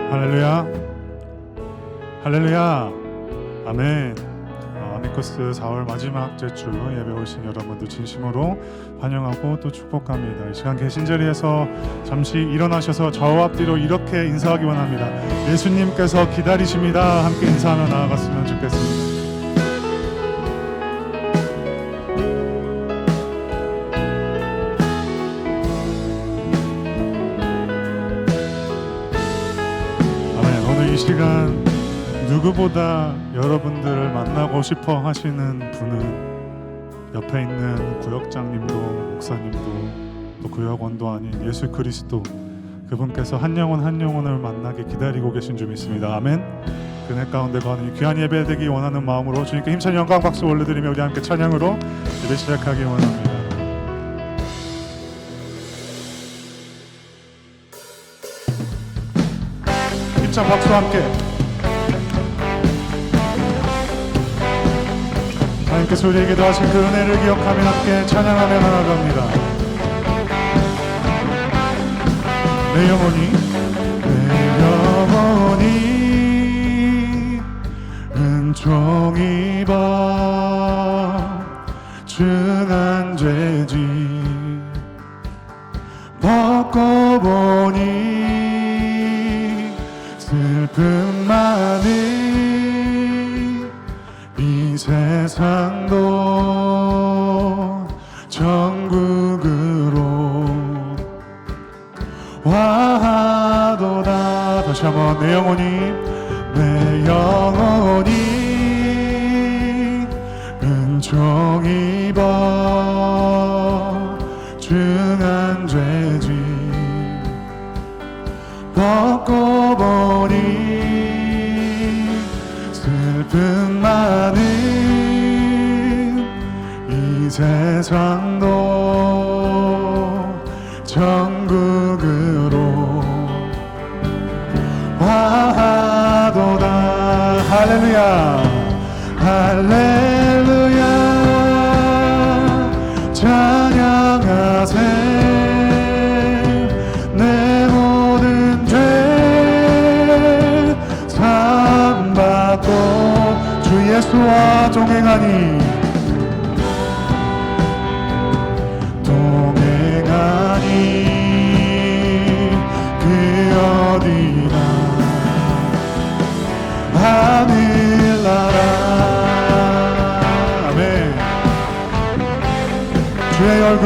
할렐루야, 할렐루야, 아멘. 아미커스 4월 마지막 제주 예배 오신 여러분들 진심으로 환영하고 또 축복합니다. 이 시간 계신 자리에서 잠시 일어나셔서 좌우 앞뒤로 이렇게 인사하기 원합니다. 예수님께서 기다리십니다. 함께 인사하며 나아갔으면 좋겠습니다. 이 시간 누구보다 여러분들을 만나고 싶어 하시는 분은 옆에 있는 구역장님도 목사님도 또 구역원도 아닌 예수 그리스도, 그분께서 한 영혼 한 영혼을 만나게 기다리고 계신 줄 믿습니다. 아멘. 그네 가운데 거하는 귀한 예배 되기 원하는 마음으로 주님께 힘찬 영광 박수 올려드리며 우리 함께 찬양으로 예배 시작하기 원합니다. 힘찬 박수와 함께 하나님께서 우리에게 더하신 그 은혜를 기억하며 함께 찬양하며 나아갑니다. 내 영혼이 은총 입어 중한 죄지 벗고 보니 슬픔 많은 이 세상도 천국으로 와도다. 다시 한번 내 영혼이 은총 입어 중한 죄지 벗고 보니 슬픔 많은 이 세상도 천국으로 와도다. 할렐루야, 할렐루야, 찬양하세. 내 모든 죄 사함받고 주 예수와 동행하니 그 어디나 하늘나라. 아멘. 주의 얼굴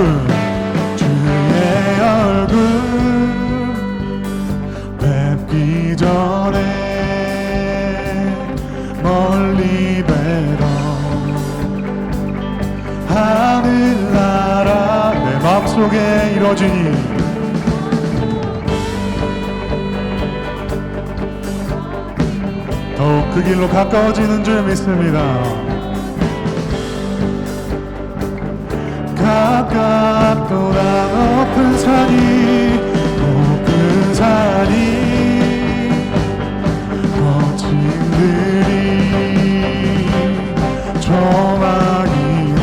뵙기 전에 멀리 뵈러 하늘나라 내 마음속에 이루어지니 더욱 그 길로 가까워지는 줄 믿습니다. 가깝도다 높은 산이 거친들이 조망이나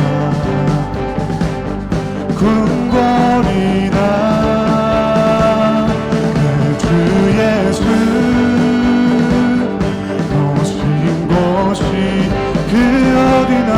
궁궐이나 내 주 예수 오신 곳이 그 어디나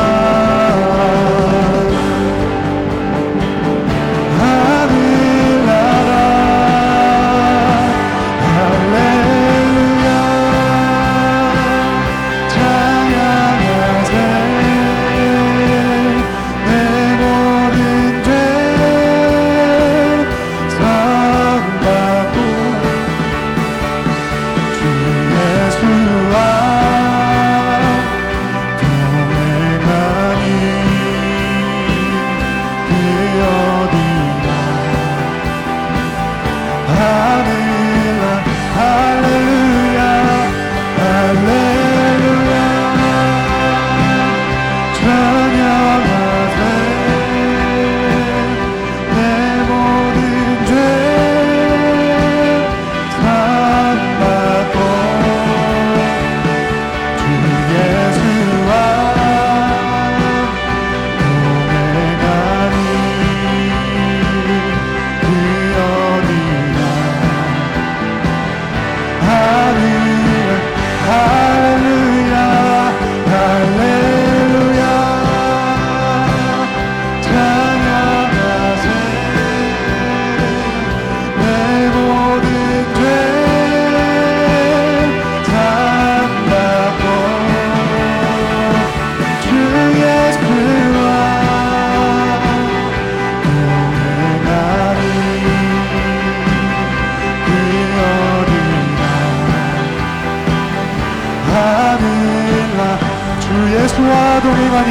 예수와 동행하니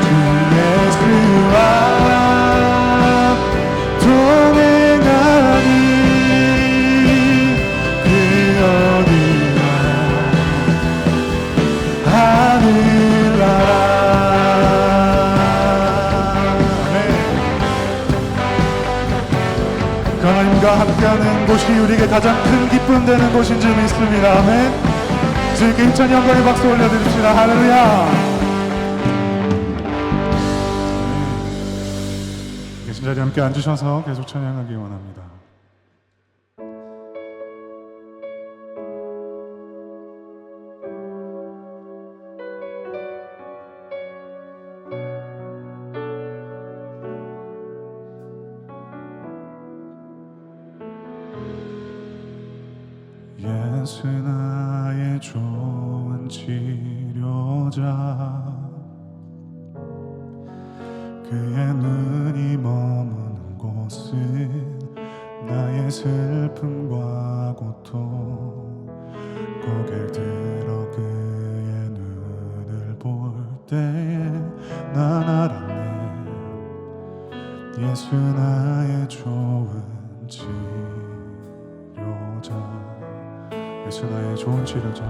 주 예수와 동행하니 그 어디나 하늘나라. 하나님과 함께하는 곳이 우리에게 가장 큰 기쁨 되는 곳인 줄 믿습니다. 아멘. 주님께 힘찬 영광의 박수 올려드립시다. 할렐루야. 계신 자리에 함께 앉으셔서 계속 찬양하기 원합니다. 예수 나의 좋은 치료자, 그의 눈이 머무는 곳은 나의 슬픔과 고통, 고개를 들어 그의 눈을 볼 때에 난 알았네. 예수 나의 좋은 치료자, 예수 나의 좋은 치료자,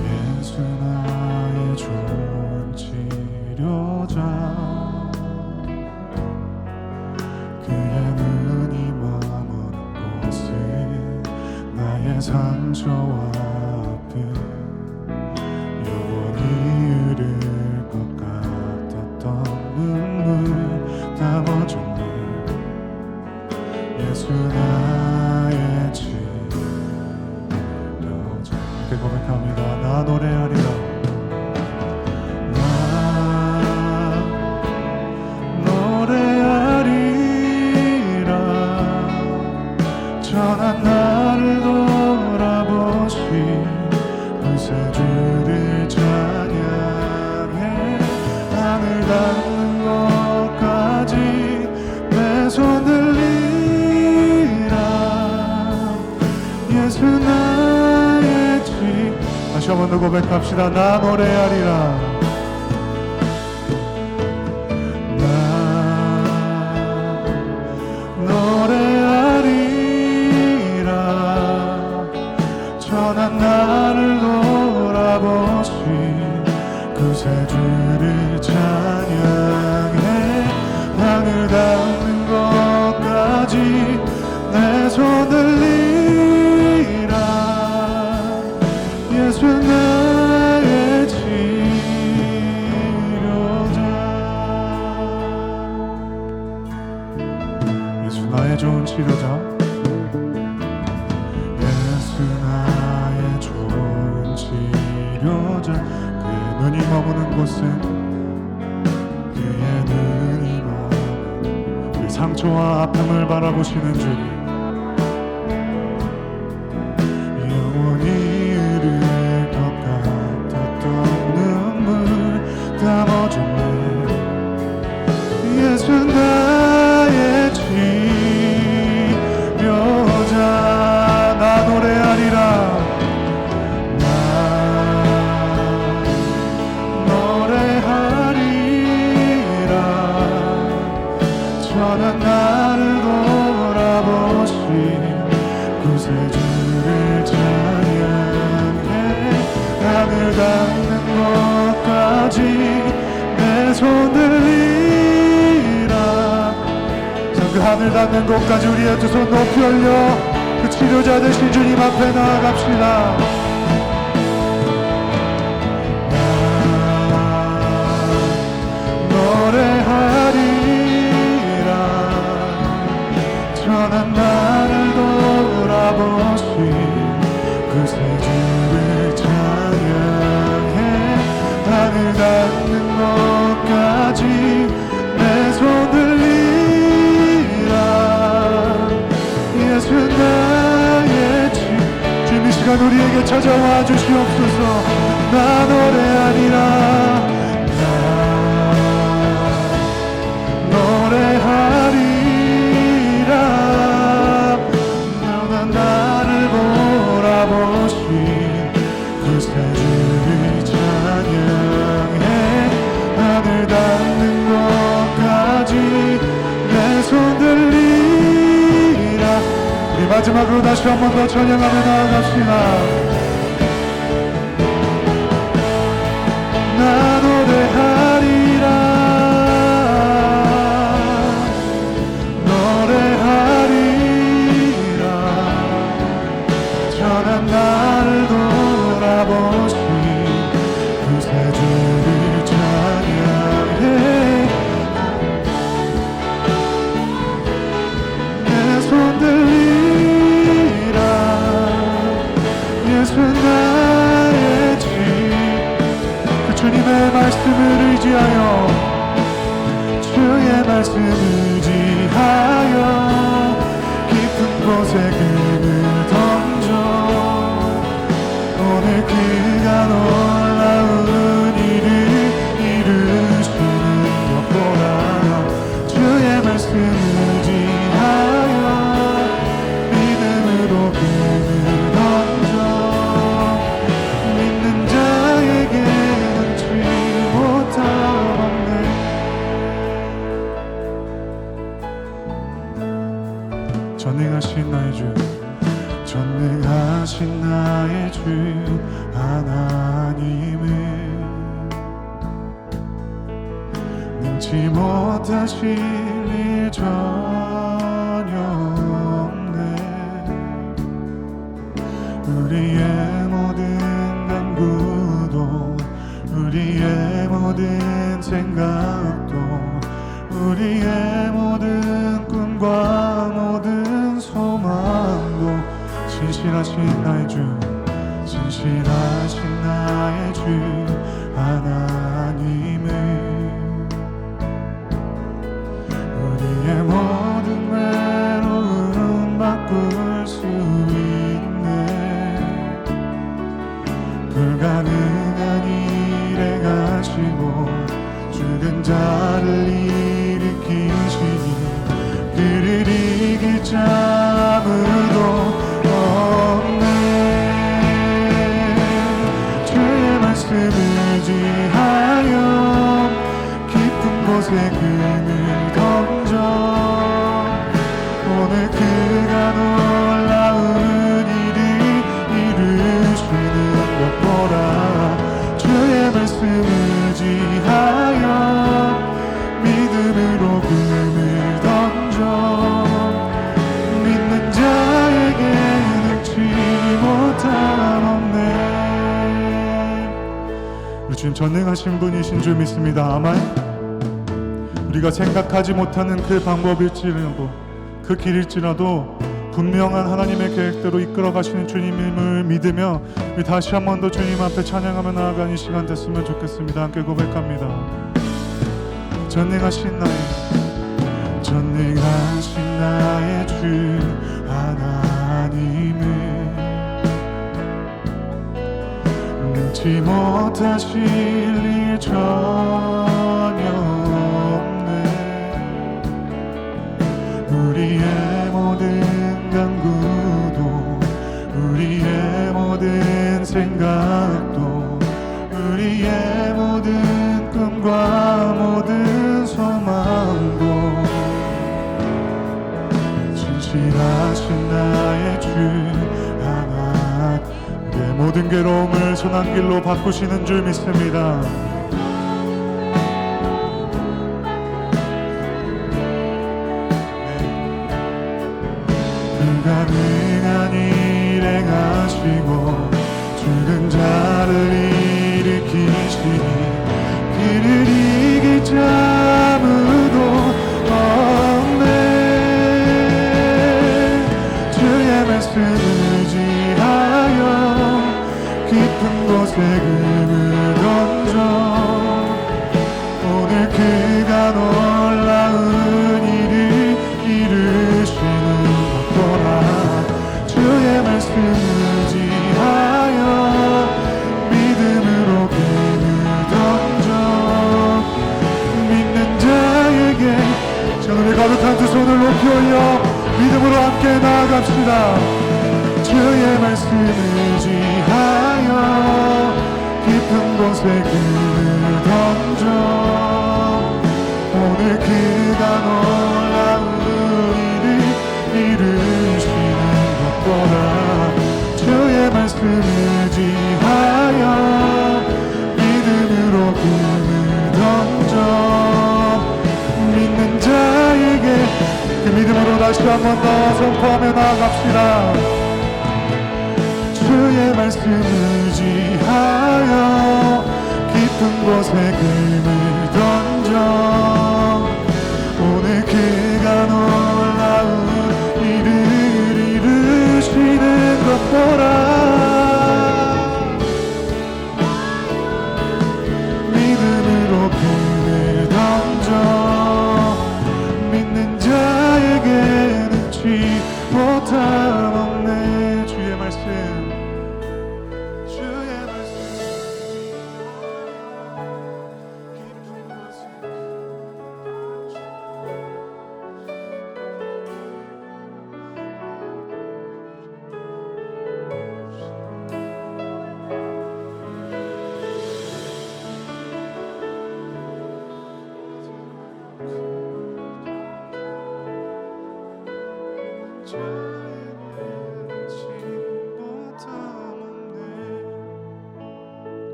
예수 나의 좋은 치료자, 그의 눈이 머무는 곳은 나의 상처와 아픔, 영원히 흐를 것 같았던 눈물 담아줬네. 예수 나의 치료자. 고백합니다. 나 노래하리라. 나 노래하리라. 전한 나를 돌아보신 그새 주를 찬양해. 하늘 닿는 것까지 내 손 들리라. 예수 나의 치. 다시 한 번 더 고백합시다. 나 노래하리라. 나 노래하리라. 전한 나를 돌아보신 그새 주를 찬양해. 하늘 닿는 것까지 내 손 들리라. 예수 나의 치료자. 예수 나의 좋은 치료자, 예수 나의 좋은 치료자, 그의 눈이 머무는 곳은, 그의 눈이 머무는 우리 상처와 아픔을 바라보시는 주님, 영원히 흐를 것 같았던 눈물 담아줬네. 예수 나의 치료자. 나 노래하리라. 나 노래하리라. 전한 나를 돌아보신 그새 주를 찬양해. 하늘 닿는 것까지 내 손 들리라. 그 하늘 닿는 곳까지 우리의 두 손 높이 올려 그 치료자 되신 주님 앞에 나아갑시다. 노래하리라. 전한 나를 돌아보신 그새 주를 찬양해. 하늘 닿는 것까지 내 손 들리라. 예수 나의 주. 주님 이 시간 우리에게 찾아와 주시옵소서. 나 노래하리라. 나 노래하리라. 너는 나를 보라보신 그새 주를 찬양. 다시 한 번 더 찬양하며 나아갑시다. 나 노래하리라 노래하리라 전한 나를 돌아보신 구세주를 찬양해 내 손 들리라 예수 나의 집 그 주님의 말씀을 의지하여 주의 말씀 의지하여 깊은 곳에 금을 던져 오늘 그가 놀라운 일을 이루시는 것 보라 주의 말씀 의지하여 믿음으로 금을 던져 믿는 자에게 능치 못함 없네. 전능하신 나의 주 전능하신 나의 주 하나님은 능치 못하실 일 전혀 없네. 우리의 모든 간구도 우리의 모든 생각도 우리의 모든 꿈과 모든 소망도 신실하신 나의 주 신실하신 나의 주 하나님은 우리의 모든 외로움 바꿀 수 있네. 불가능한 일에 가시고 죽은 자를 일으키시니 그를 이길 자 아무도 없네. 주의 말씀 의지하여 깊은 곳에 금을 던져 오늘 그가 놀라운 일을 이루시는 것 보라 주의 말씀 의지하여 믿음으로 금을 던져 믿는 자에게 능치 못함 없네. 우리 주님 전능하신 분이신 줄 믿습니다. 아멘. 우리가 생각하지 못하는 그 방법일지라도 그 길일지라도 분명한 하나님의 계획대로 이끌어 가시는 주님임을 믿으며 우리 다시 한 번 더 주님 앞에 찬양하며 나아가는 시간 됐으면 좋겠습니다. 함께 고백합니다. 전능하신 나의 주 하나님은 능치 못하실 일 전혀 없네. 우리의 모든 간구도 우리의 모든 생각도 우리의 모든 꿈과 모든 소망도 신실하신 나의 주 하나 우리의 모든 괴로움을 손안길로 바꾸시는 줄 믿습니다. 불가능한 일 행하시고 죽은 자를 일으키시니 그를 이길 자 아무도 없네. 주의 말씀 의지하여 깊은 곳에 금을 던져 오늘 그가 놀라운 일을 이루시는 것 보라 주의 말씀 의지하여 믿음으로 금을 던져 믿는 자에게 자 우리 가득한 두 손을 높이 올려 믿음으로 함께 나아갑시다. 주의 말씀 의지하여 깊은 곳에 금을 던져 오늘 그가 놀라운 일을 이루시는 것 보라 말씀 의지하여 믿음으로 금을 던져 믿는 자에게 그 믿음으로 다시 한 번 더 선포하며 나아갑시다. 주의 말씀 의지하여 깊은 곳에 금을 던져 오늘 그가 놀라운 일을 이루시는 것 보라. 믿음으로 금을 던져 믿는 자에게는 지 못함 없네. 주의 말씀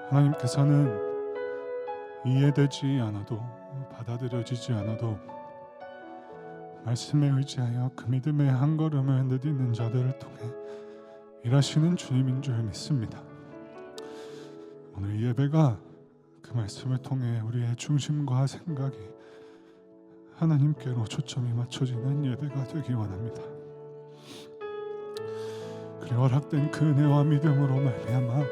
하나님께서는 이해되지 않아도 받아들여지지 않아도 말씀에 의지하여 그 믿음의 한 걸음을 내딛는 자들을 통해 일하시는 주님인 줄 믿습니다. 오늘 이 예배가 그 말씀을 통해 우리의 중심과 생각이 하나님께로 초점이 맞춰지는 예배가 되기 원합니다. 그리고 허락된 그 은혜와 믿음으로 말미암아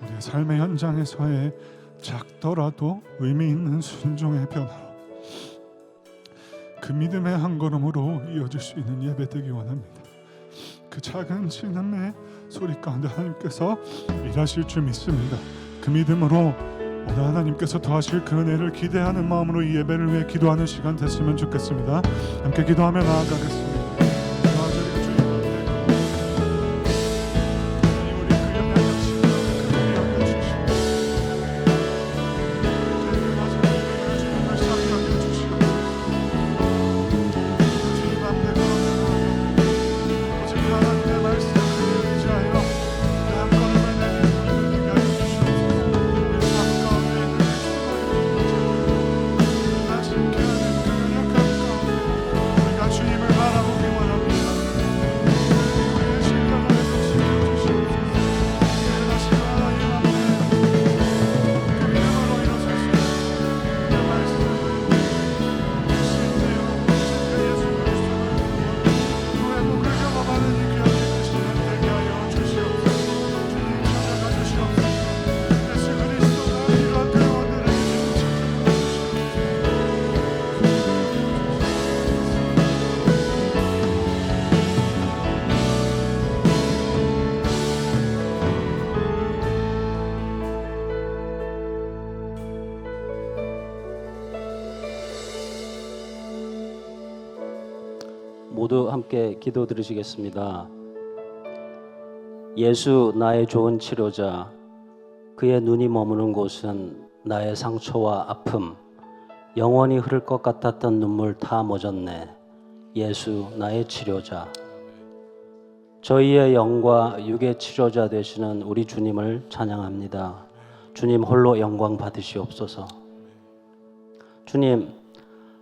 우리의 삶의 현장에서의 작더라도 의미 있는 순종의 변화로 그 믿음의 한 걸음으로 이어질 수 있는 예배 되기 원합니다. 그 작은 신음의 소리 가운데 하나님께서 일하실 줄 믿습니다. 그 믿음으로 오늘 하나님께서 더하실 그 은혜를 기대하는 마음으로 이 예배를 위해 기도하는 시간 됐으면 좋겠습니다. 함께 기도하며 나아가겠습니다. 모두 함께 기도 드리시겠습니다. 예수 나의 좋은 치료자, 그의 눈이 머무는 곳은 나의 상처와 아픔, 영원히 흐를 것 같았던 눈물 다 멎었네. 예수 나의 치료자. 저희의 영과 육의 치료자 되시는 우리 주님을 찬양합니다. 주님 홀로 영광 받으시옵소서. 주님,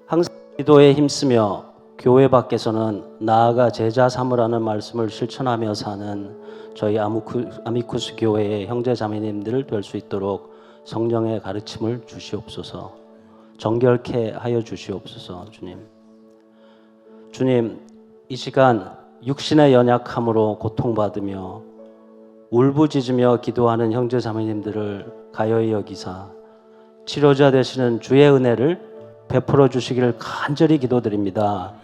항상 기도에 힘쓰며 교회 밖에서는 나아가 제자 삼으라는 말씀을 실천하며 사는 저희 아미쿠스 교회의 형제 자매님들 될 수 있도록 성령의 가르침을 주시옵소서. 정결케 하여 주시옵소서. 주님, 이 시간 육신의 연약함으로 고통받으며 울부짖으며 기도하는 형제 자매님들을 가여이 여기사 치료자 되시는 주의 은혜를 베풀어 주시기를 간절히 기도드립니다.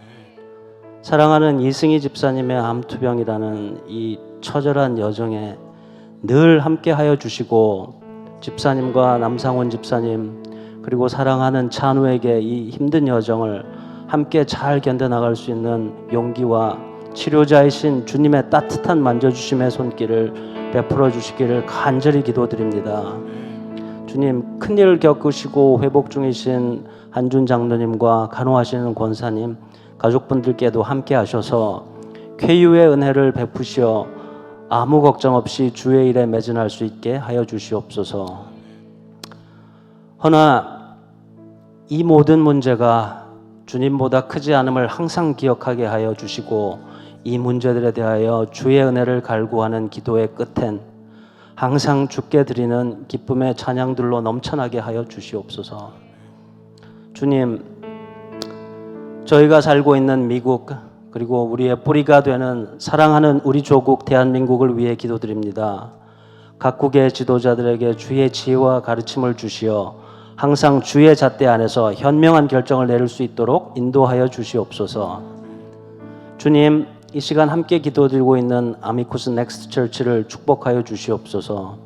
사랑하는 이승희 집사님의 암투병이라는 이 처절한 여정에 늘 함께하여 주시고 집사님과 남상원 집사님 그리고 사랑하는 찬우에게 이 힘든 여정을 함께 잘 견뎌나갈 수 있는 용기와 치료자이신 주님의 따뜻한 만져주심의 손길을 베풀어 주시기를 간절히 기도드립니다. 주님, 큰일 겪으시고 회복 중이신 한준 장로님과 간호하시는 권사님, 가족분들께도 함께 하셔서 쾌유의 은혜를 베푸시어 아무 걱정 없이 주의 일에 매진할 수 있게 하여 주시옵소서. 허나 이 모든 문제가 주님보다 크지 않음을 항상 기억하게 하여 주시고, 이 문제들에 대하여 주의 은혜를 갈구하는 기도의 끝엔 항상 주께 드리는 기쁨의 찬양들로 넘쳐나게 하여 주시옵소서. 주님, 저희가 살고 있는 미국, 그리고 우리의 뿌리가 되는 사랑하는 우리 조국 대한민국을 위해 기도드립니다. 각국의 지도자들에게 주의 지혜와 가르침을 주시어 항상 주의 잣대 안에서 현명한 결정을 내릴 수 있도록 인도하여 주시옵소서. 주님, 이 시간 함께 기도드리고 있는 아미쿠스 넥스트 처치를 축복하여 주시옵소서.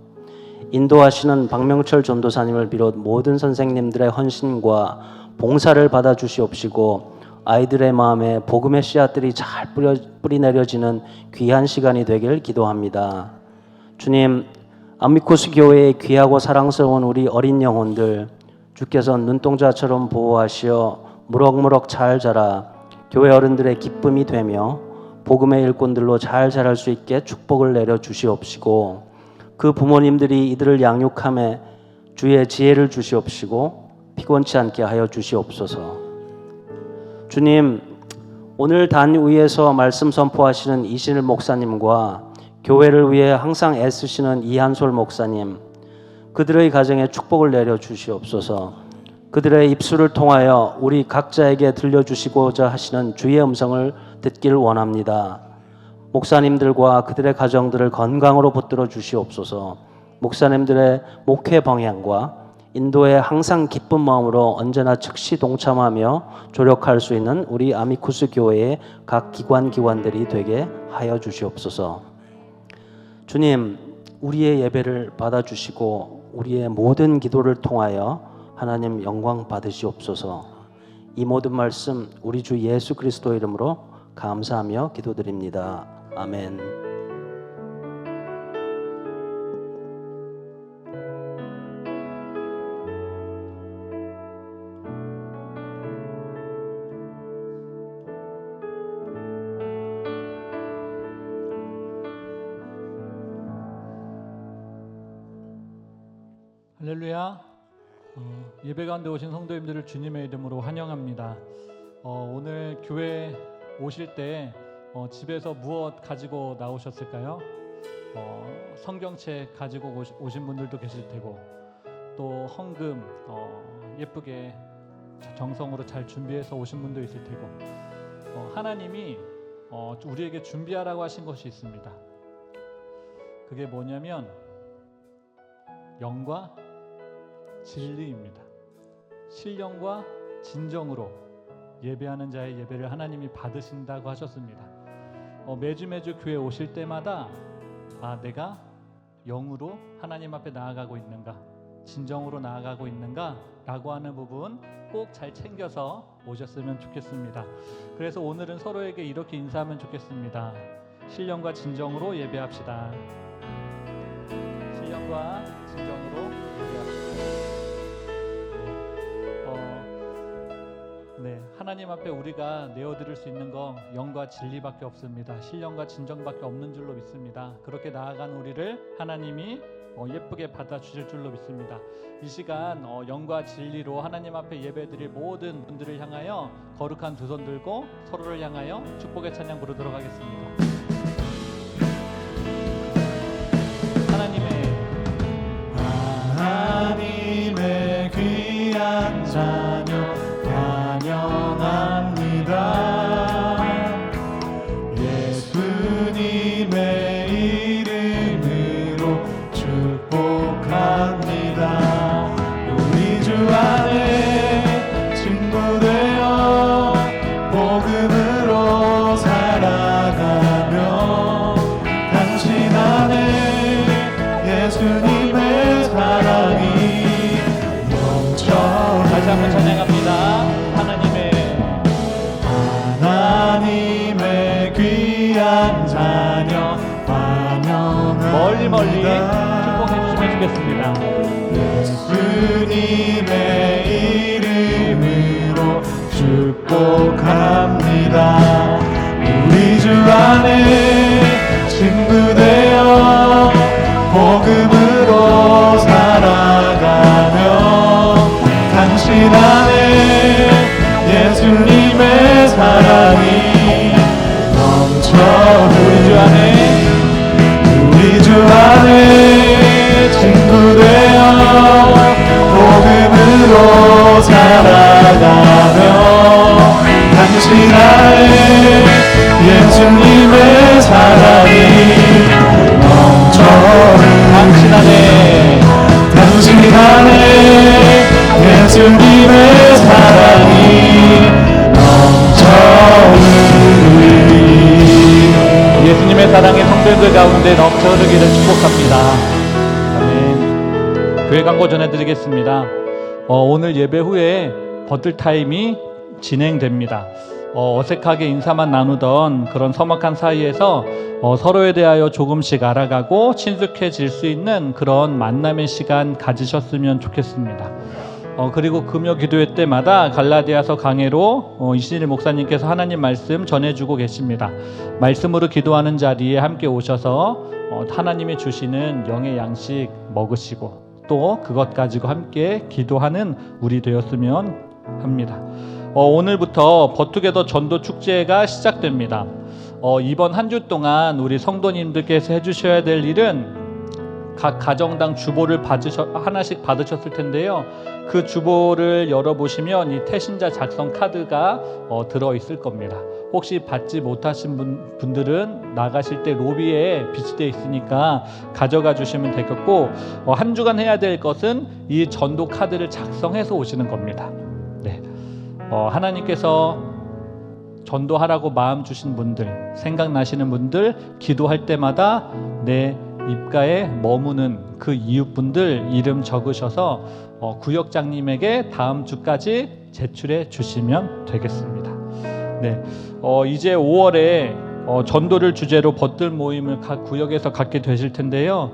인도하시는 박명철 전도사님을 비롯 모든 선생님들의 헌신과 봉사를 받아 주시옵시고, 아이들의 마음에 복음의 씨앗들이 잘 뿌리 내려지는 귀한 시간이 되길 기도합니다. 주님, 아미쿠스 교회의 귀하고 사랑스러운 우리 어린 영혼들, 주께서 눈동자처럼 보호하시어 무럭무럭 잘 자라 교회 어른들의 기쁨이 되며 복음의 일꾼들로 잘 자랄 수 있게 축복을 내려 주시옵시고, 그 부모님들이 이들을 양육함에 주의 지혜를 주시옵시고 피곤치 않게 하여 주시옵소서. 주님, 오늘 단 위에서 말씀 선포하시는 이신일 목사님과 교회를 위해 항상 애쓰시는 이한솔 목사님, 그들의 가정에 축복을 내려 주시옵소서. 그들의 입술을 통하여 우리 각자에게 들려주시고자 하시는 주의 음성을 듣기를 원합니다. 목사님들과 그들의 가정들을 건강으로 붙들어 주시옵소서. 목사님들의 목회 방향과 인도에 항상 기쁜 마음으로 언제나 즉시 동참하며 조력할 수 있는 우리 아미쿠스 교회의 각 기관들이 되게 하여 주시옵소서. 주님, 우리의 예배를 받아주시고 우리의 모든 기도를 통하여 하나님 영광 받으시옵소서. 이 모든 말씀 우리 주 예수 그리스도 이름으로 감사하며 기도드립니다. 아멘. 할렐루야. 예배 가운데 오신 성도님들을 주님의 이름으로 환영합니다. 오늘 교회 오실 때 집에서 무엇 가지고 나오셨을까요? 성경책 가지고 오신 분들도 계실 테고, 또 헌금 예쁘게 정성으로 잘 준비해서 오신 분도 있을 테고, 하나님이 우리에게 준비하라고 하신 것이 있습니다. 그게 뭐냐면 영과 진리입니다. 신령과 진정으로 예배하는 자의 예배를 하나님이 받으신다고 하셨습니다. 매주 교회 오실 때마다 내가 영으로 하나님 앞에 나아가고 있는가, 진정으로 나아가고 있는가 라고 하는 부분 꼭 잘 챙겨서 오셨으면 좋겠습니다. 그래서 오늘은 서로에게 이렇게 인사하면 좋겠습니다. 신령과 진정으로 예배합시다. 신령과 진정으로 예배합시다. 네, 하나님 앞에 우리가 내어드릴 수 있는 건 영과 진리밖에 없습니다. 신령과 진정밖에 없는 줄로 믿습니다. 그렇게 나아간 우리를 하나님이 예쁘게 받아주실 줄로 믿습니다. 이 시간 영과 진리로 하나님 앞에 예배드릴 모든 분들을 향하여 거룩한 두 손 들고 서로를 향하여 축복의 찬양 부르도록 하겠습니다. 하나님의 귀한 자녀 환영합니다. 예수님의 이름으로 축복합니다. 우리 주 안에 친구 되어 복음으로 살아가며 당신 안에 예수님의 사랑이 넘쳐. 다시 한번 찬양합니다. 하나님의 귀한 자녀 환영합니다. 멀리 축복해 주시면 좋겠습니다. 예수님의 이름으로 축복합니다. 우리 주 안에 친구되어 복음으로 살아가며 당신 안에 예수님의 사랑이 넘쳐 우리 주 안에 친구되어 복음으로 살아가며 당신 안에 예수님의 사랑이 넘쳐 당신 안에 예수님의 사랑이 넘쳐 예수님의 사랑이 성도들 가운데 넘쳐 흐르기를 축복합니다. 아멘. 교회 광고 전해드리겠습니다. 오늘 예배 후에 버틀 타임이 진행됩니다. 어색하게 인사만 나누던 그런 서먹한 사이에서 서로에 대하여 조금씩 알아가고 친숙해질 수 있는 그런 만남의 시간 가지셨으면 좋겠습니다. 그리고 금요 기도회 때마다 갈라디아서 강해로 이신일 목사님께서 하나님 말씀 전해주고 계십니다. 말씀으로 기도하는 자리에 함께 오셔서 하나님이 주시는 영의 양식 먹으시고 또 그것 가지고 함께 기도하는 우리 되었으면 합니다. 오늘부터 버투게더 전도 축제가 시작됩니다. 이번 한 주 동안 우리 성도님들께서 해주셔야 될 일은 각 가정당 주보를 하나씩 받으셨을 텐데요. 그 주보를 열어보시면 이 태신자 작성 카드가 들어있을 겁니다. 혹시 받지 못하신 분들은 나가실 때 로비에 비치되어 있으니까 가져가 주시면 되겠고, 한 주간 해야 될 것은 이 전도 카드를 작성해서 오시는 겁니다. 네. 하나님께서 전도하라고 마음 주신 분들, 생각나시는 분들, 기도할 때마다 내 입가에 머무는 그 이웃분들 이름 적으셔서 구역장님에게 다음 주까지 제출해 주시면 되겠습니다. 네, 이제 5월에 전도를 주제로 버틀 모임을 각 구역에서 갖게 되실 텐데요.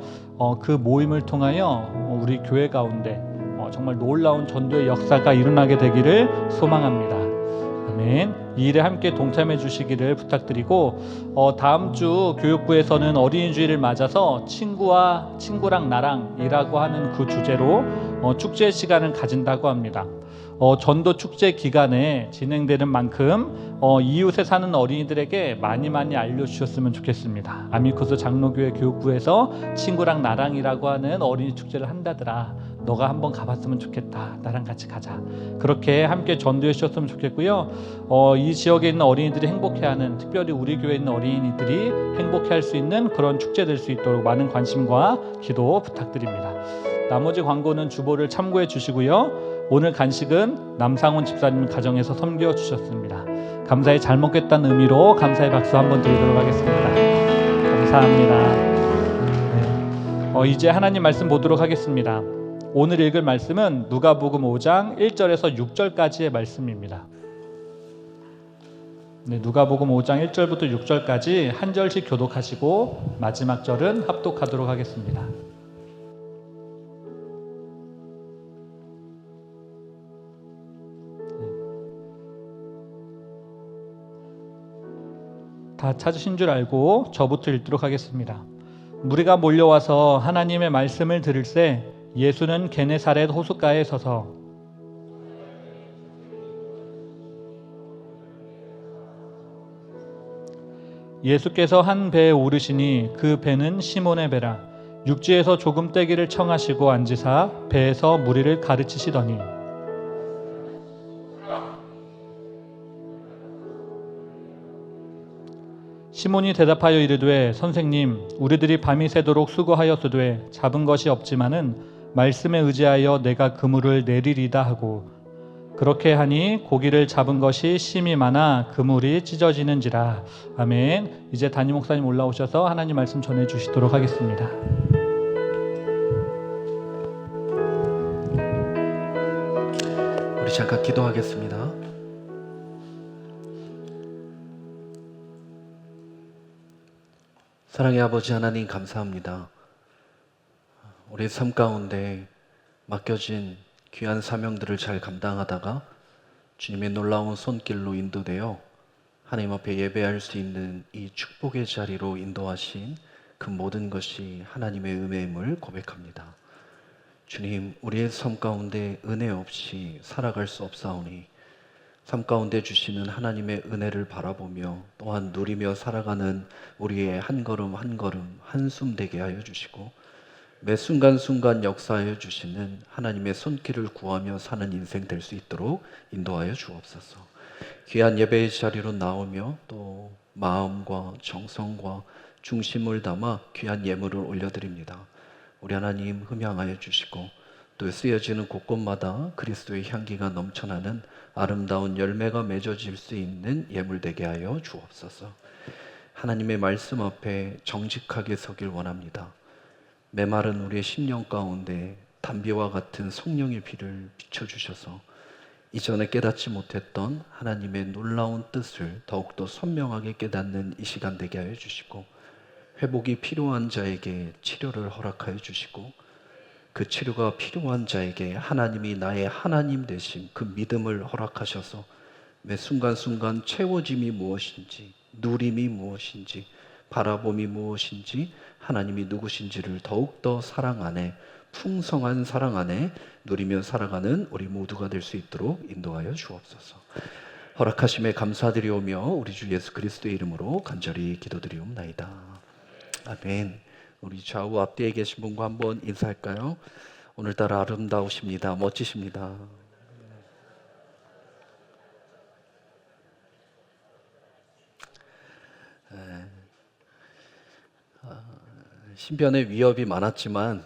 그 모임을 통하여 우리 교회 가운데 정말 놀라운 전도의 역사가 일어나게 되기를 소망합니다. 아멘. 이 일에 함께 동참해 주시기를 부탁드리고, 다음 주 교육부에서는 어린이 주일을 맞아서 친구랑 나랑이라고 하는 그 주제로 축제 시간을 가진다고 합니다. 전도 축제 기간에 진행되는 만큼 이웃에 사는 어린이들에게 많이 알려주셨으면 좋겠습니다. 아미쿠스 장로교회 교육부에서 친구랑 나랑이라고 하는 어린이 축제를 한다더라. 너가 한번 가봤으면 좋겠다. 나랑 같이 가자. 그렇게 함께 전도해 주셨으면 좋겠고요. 이 지역에 있는 어린이들이 행복해하는, 특별히 우리 교회에 있는 어린이들이 행복해할 수 있는 그런 축제 될 수 있도록 많은 관심과 기도 부탁드립니다. 나머지 광고는 주보를 참고해 주시고요. 오늘 간식은 남상훈 집사님 가정에서 섬겨 주셨습니다. 감사히 잘 먹겠다는 의미로 감사의 박수 한번 드리도록 하겠습니다. 감사합니다. 네. 이제 하나님 말씀 보도록 하겠습니다. 오늘 읽을 말씀은 누가복음 5장 1절에서 6절까지의 말씀입니다. 네, 누가복음 5장 1절부터 6절까지 한 절씩 교독하시고 마지막 절은 합독하도록 하겠습니다. 다 찾으신 줄 알고 저부터 읽도록 하겠습니다. 무리가 몰려와서 하나님의 말씀을 들을새 예수는 게네사렛 호숫가에 서서 예수께서 한 배에 오르시니 그 배는 시몬의 배라. 육지에서 조금 떼기를 청하시고 앉으사 배에서 무리를 가르치시더니 시몬이 대답하여 이르되 선생님 우리들이 밤이 새도록 수고하였으되 잡은 것이 없지만은 말씀에 의지하여 내가 그물을 내리리다 하고 그렇게 하니 고기를 잡은 것이 심이 많아 그물이 찢어지는지라. 아멘. 이제 담임 목사님 올라오셔서 하나님 말씀 전해 주시도록 하겠습니다. 우리 잠깐 기도하겠습니다. 사랑의 아버지 하나님 감사합니다. 우리 삶 가운데 맡겨진 귀한 사명들을 잘 감당하다가 주님의 놀라운 손길로 인도되어 하나님 앞에 예배할 수 있는 이 축복의 자리로 인도하신 그 모든 것이 하나님의 은혜임을 고백합니다. 주님, 우리의 삶 가운데 은혜 없이 살아갈 수 없사오니 삶 가운데 주시는 하나님의 은혜를 바라보며 또한 누리며 살아가는 우리의 한 걸음 한 걸음 한숨 되게 하여 주시고 매 순간순간 역사하여 주시는 하나님의 손길을 구하며 사는 인생 될 수 있도록 인도하여 주옵소서. 귀한 예배의 자리로 나오며 또 마음과 정성과 중심을 담아 귀한 예물을 올려드립니다. 우리 하나님 흠양하여 주시고 또 쓰여지는 곳곳마다 그리스도의 향기가 넘쳐나는 아름다운 열매가 맺어질 수 있는 예물 되게 하여 주옵소서. 하나님의 말씀 앞에 정직하게 서길 원합니다. 메마른 우리의 심령 가운데 담비와 같은 성령의 비를 비춰주셔서 이전에 깨닫지 못했던 하나님의 놀라운 뜻을 더욱더 선명하게 깨닫는 이 시간 되게 하여 주시고 회복이 필요한 자에게 치료를 허락하여 주시고 그 치료가 필요한 자에게 하나님이 나의 하나님 되신 그 믿음을 허락하셔서 매 순간순간 채워짐이 무엇인지 누림이 무엇인지 바라봄이 무엇인지 하나님이 누구신지를 더욱더 사랑 안에 풍성한 사랑 안에 누리며 살아가는 우리 모두가 될 수 있도록 인도하여 주옵소서. 허락하심에 감사드리오며 우리 주 예수 그리스도의 이름으로 간절히 기도드리옵나이다. 아멘. 우리 좌우 앞뒤에 계신 분과 한번 인사할까요? 오늘따라 아름다우십니다. 멋지십니다. 신변의 위협이 많았지만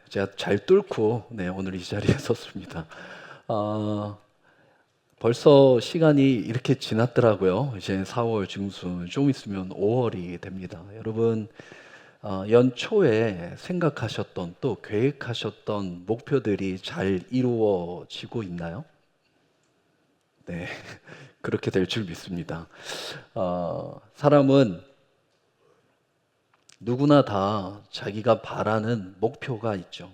제가 잘 뚫고 오늘 이 자리에 섰습니다. 벌써 시간이 이렇게 지났더라고요. 이제 4월 중순, 좀 있으면 5월이 됩니다. 여러분, 연초에 생각하셨던 또 계획하셨던 목표들이 잘 이루어지고 있나요? 네, 그렇게 될 줄 믿습니다. 사람은 누구나 다 자기가 바라는 목표가 있죠.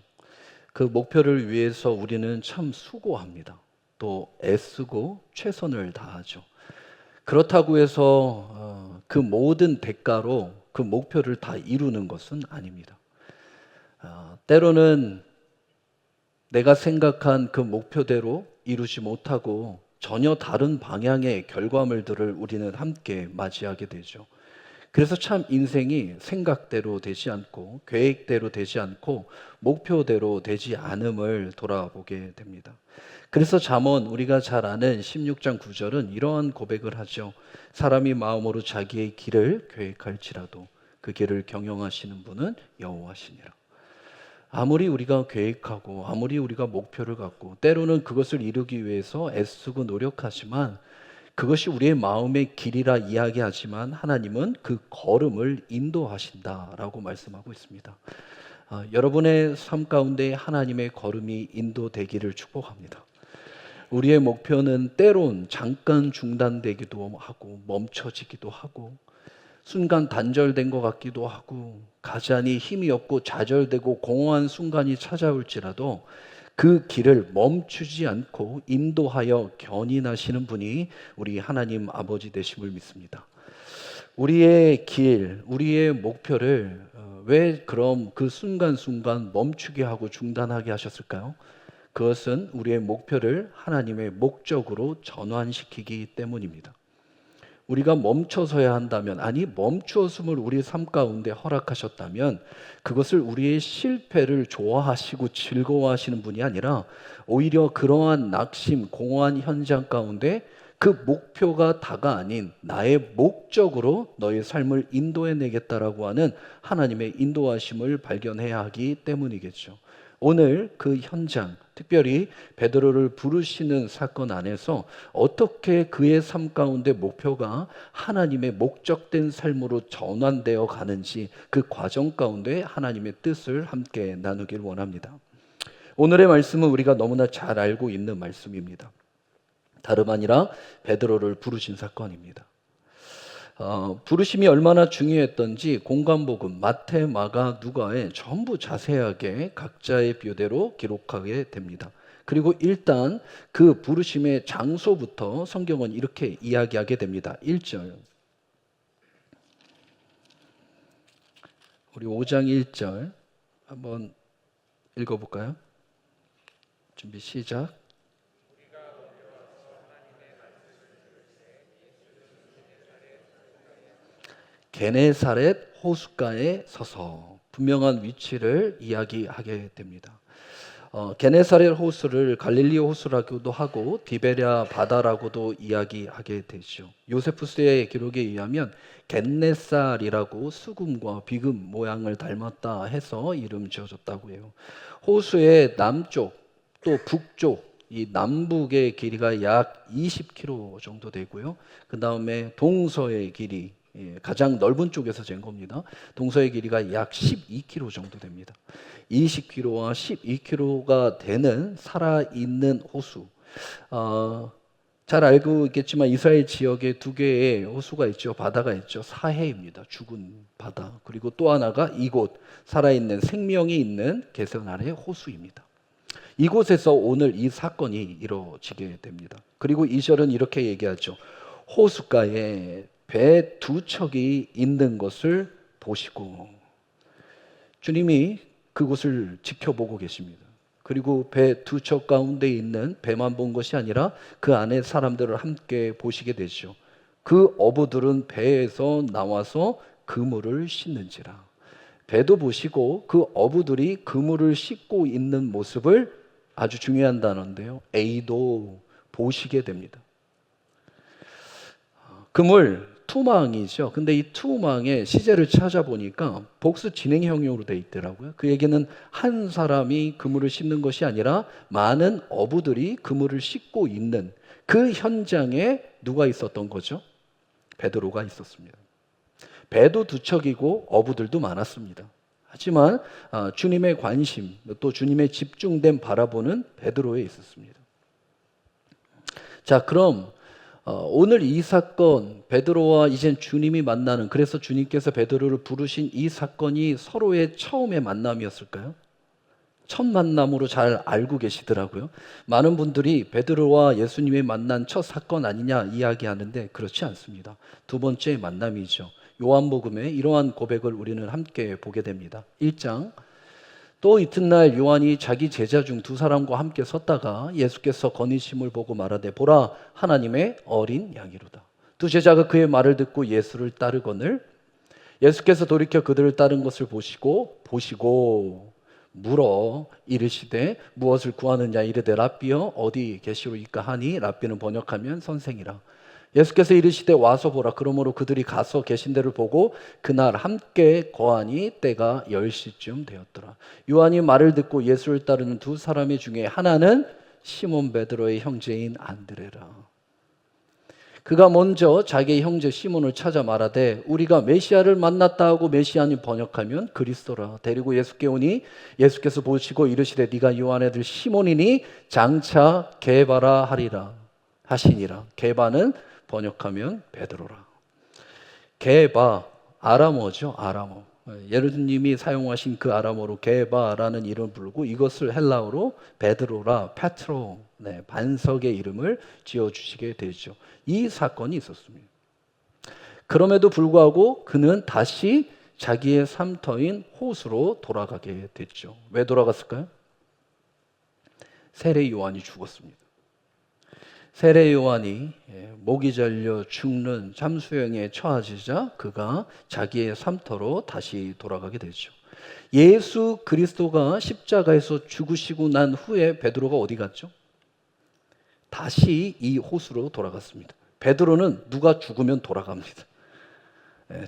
그 목표를 위해서 우리는 참 수고합니다. 또 애쓰고 최선을 다하죠. 그렇다고 해서 그 모든 대가로 그 목표를 다 이루는 것은 아닙니다. 때로는 내가 생각한 그 목표대로 이루지 못하고 전혀 다른 방향의 결과물들을 우리는 함께 맞이하게 되죠. 그래서 참 인생이 생각대로 되지 않고 계획대로 되지 않고 목표대로 되지 않음을 돌아보게 됩니다. 그래서 잠언 우리가 잘 아는 16장 9절은 이러한 고백을 하죠. 사람이 마음으로 자기의 길을 계획할지라도 그 길을 경영하시는 분은 여호와시니라. 아무리 우리가 계획하고 아무리 우리가 목표를 갖고 때로는 그것을 이루기 위해서 애쓰고 노력하지만 그것이 우리의 마음의 길이라 이야기하지만 하나님은 그 걸음을 인도하신다라고 말씀하고 있습니다. 여러분의 삶 가운데 하나님의 걸음이 인도되기를 축복합니다. 우리의 목표는 때론 잠깐 중단되기도 하고 멈춰지기도 하고 순간 단절된 것 같기도 하고 가자니 힘이 없고 좌절되고 공허한 순간이 찾아올지라도 그 길을 멈추지 않고 인도하여 견인하시는 분이 우리 하나님 아버지 되심을 믿습니다. 우리의 길, 우리의 목표를 왜 그럼 그 순간순간 멈추게 하고 중단하게 하셨을까요? 그것은 우리의 목표를 하나님의 목적으로 전환시키기 때문입니다. 우리가 멈춰서야 한다면, 아니 멈추었음을 우리 삶 가운데 허락하셨다면 그것을 우리의 실패를 좋아하시고 즐거워하시는 분이 아니라 오히려 그러한 낙심, 공허한 현장 가운데 그 목표가 다가 아닌 나의 목적으로 너의 삶을 인도해내겠다라고 하는 하나님의 인도하심을 발견해야 하기 때문이겠죠. 오늘 그 현장, 특별히 베드로를 부르시는 사건 안에서 어떻게 그의 삶 가운데 목표가 하나님의 목적된 삶으로 전환되어 가는지 그 과정 가운데 하나님의 뜻을 함께 나누길 원합니다. 오늘의 말씀은 우리가 너무나 잘 알고 있는 말씀입니다. 다름 아니라 베드로를 부르신 사건입니다. 부르심이 얼마나 중요했던지 공관복음 마태, 마가, 누가에 전부 자세하게 각자의 묘대로 기록하게 됩니다. 그리고 일단 그 부르심의 장소부터 성경은 이렇게 이야기하게 됩니다. 1절. 우리 5장 1절 한번 읽어볼까요? 준비 시작. 게네사렛 호숫가에 서서 분명한 위치를 이야기하게 됩니다. 게네사렛 호수를 갈릴리 호수라고도 하고 디베랴 바다라고도 이야기하게 되죠. 요세푸스의 기록에 의하면 겟네살이라고 수금과 비금 모양을 닮았다 해서 이름 지어졌다고 해요. 호수의 남쪽 또 북쪽 이 남북의 길이가 약 20km 정도 되고요. 그 다음에 동서의 길이 가장 넓은 쪽에서 잰 겁니다. 동서의 길이가 약 12km 정도 됩니다. 20km와 12km가 되는 살아있는 호수. 잘 알고 있겠지만 이스라엘 지역에 두 개의 호수가 있죠. 바다가 있죠. 사해입니다. 죽은 바다. 그리고 또 하나가 이곳 살아있는 생명이 있는 게세나의 호수입니다. 이곳에서 오늘 이 사건이 이루어지게 됩니다. 그리고 2절은 이렇게 얘기하죠. 호숫가에 배 두 척이 있는 것을 보시고 주님이 그곳을 지켜보고 계십니다. 그리고 배 두 척 가운데 있는 배만 본 것이 아니라 그 안에 사람들을 함께 보시게 되죠. 그 어부들은 배에서 나와서 그물을 씻는지라. 배도 보시고 그 어부들이 그물을 씻고 있는 모습을 아주 중요한 단어인데요. A도 보시게 됩니다. 그물 투망이죠. 근데 이 투망의 시제를 찾아보니까 복수 진행형용으로 돼 있더라고요. 그 얘기는 한 사람이 그물을 씻는 것이 아니라 많은 어부들이 그물을 씻고 있는 그 현장에 누가 있었던 거죠? 베드로가 있었습니다. 배도 두 척이고 어부들도 많았습니다. 하지만 주님의 관심 또 주님의 집중된 바라보는 베드로에 있었습니다. 자, 그럼 오늘 이 사건 베드로와 이젠 주님이 만나는 그래서 주님께서 베드로를 부르신 이 사건이 서로의 처음의 만남이었을까요? 첫 만남으로 잘 알고 계시더라고요. 많은 분들이 베드로와 예수님이 만난 첫 사건 아니냐 이야기하는데 그렇지 않습니다. 두 번째 만남이죠. 요한복음에 이러한 고백을 우리는 함께 보게 됩니다. 1장 또 이튿날 요한이 자기 제자 중 두 사람과 함께 섰다가 예수께서 거니심을 보고 말하되 보라 하나님의 어린 양이로다. 두 제자가 그의 말을 듣고 예수를 따르거늘 예수께서 돌이켜 그들을 따른 것을 보시고 물어 이르시되 무엇을 구하느냐 이르되 랍비여 어디 계시로이까 하니 랍비는 번역하면 선생이라. 예수께서 이르시되 와서 보라. 그러므로 그들이 가서 계신 데를 보고 그날 함께 거하니 때가 10시쯤 되었더라. 요한이 말을 듣고 예수를 따르는 두 사람 중에 하나는 시몬 베드로의 형제인 안드레라. 그가 먼저 자기의 형제 시몬을 찾아 말하되 우리가 메시아를 만났다 하고 메시아는 번역하면 그리스도라. 데리고 예수께 오니 예수께서 보시고 이르시되 네가 요한의 아들 시몬이니 장차 게바라 하리라 하시니라. 게바는 번역하면 베드로라. 게바 아람어죠. 아람어. 예수님이 사용하신 그 아람어로 게바라는 이름을 부르고 이것을 헬라어로 베드로라 페트로 반석의 이름을 지어주시게 되죠. 이 사건이 있었습니다. 그럼에도 불구하고 그는 다시 자기의 삶터인 호수로 돌아가게 됐죠. 왜 돌아갔을까요? 세례 요한이 죽었습니다. 세례 요한이 목이 잘려 죽는 잠수형에 처하시자 그가 자기의 삶터로 다시 돌아가게 되죠. 예수 그리스도가 십자가에서 죽으시고 난 후에 베드로가 어디 갔죠? 다시 이 호수로 돌아갔습니다. 베드로는 누가 죽으면 돌아갑니다.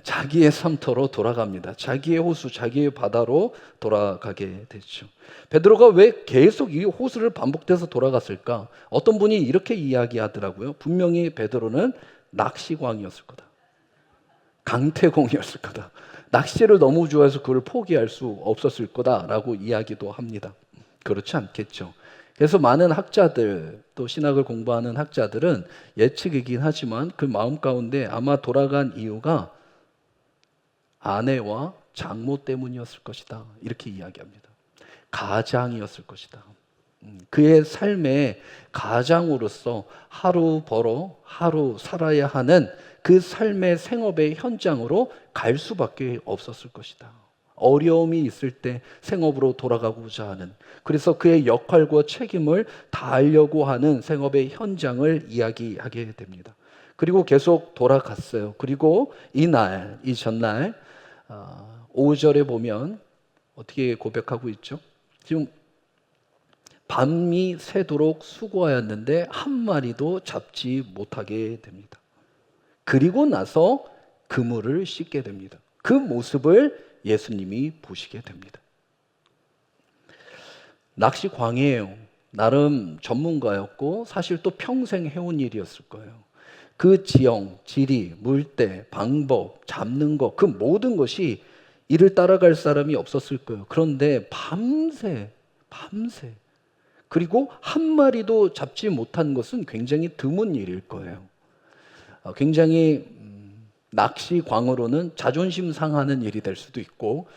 자기의 삶터로 돌아갑니다. 자기의 호수, 자기의 바다로 돌아가게 됐죠. 베드로가 왜 계속 이 호수를 반복돼서 돌아갔을까? 어떤 분이 이렇게 이야기하더라고요. 분명히 베드로는 낚시광이었을 거다. 강태공이었을 거다. 낚시를 너무 좋아해서 그걸 포기할 수 없었을 거다라고 이야기도 합니다. 그렇지 않겠죠. 그래서 많은 학자들, 또 신학을 공부하는 학자들은 예측이긴 하지만 그 마음 가운데 아마 돌아간 이유가 아내와 장모 때문이었을 것이다. 이렇게 이야기합니다. 가장이었을 것이다. 그의 삶의 가장으로서 하루 벌어 하루 살아야 하는 그 삶의 생업의 현장으로 갈 수밖에 없었을 것이다. 어려움이 있을 때 생업으로 돌아가고자 하는, 그래서 그의 역할과 책임을 다하려고 하는 생업의 현장을 이야기하게 됩니다. 그리고 계속 돌아갔어요. 그리고 이 전날 5절에 보면 어떻게 고백하고 있죠? 지금 밤이 새도록 수고하였는데 한 마리도 잡지 못하게 됩니다. 그리고 나서 그물을 씻게 됩니다. 그 모습을 예수님이 보시게 됩니다. 낚시 광이에요. 나름 전문가였고 사실 또 평생 해온 일이었을 거예요. 그 지형, 지리, 물때, 방법, 잡는 것, 그 모든 것이 이를 따라갈 사람이 없었을 거예요. 그런데 밤새 그리고 한 마리도 잡지 못한 것은 굉장히 드문 일일 거예요. 굉장히 낚시광으로는 자존심 상하는 일이 될 수도 있고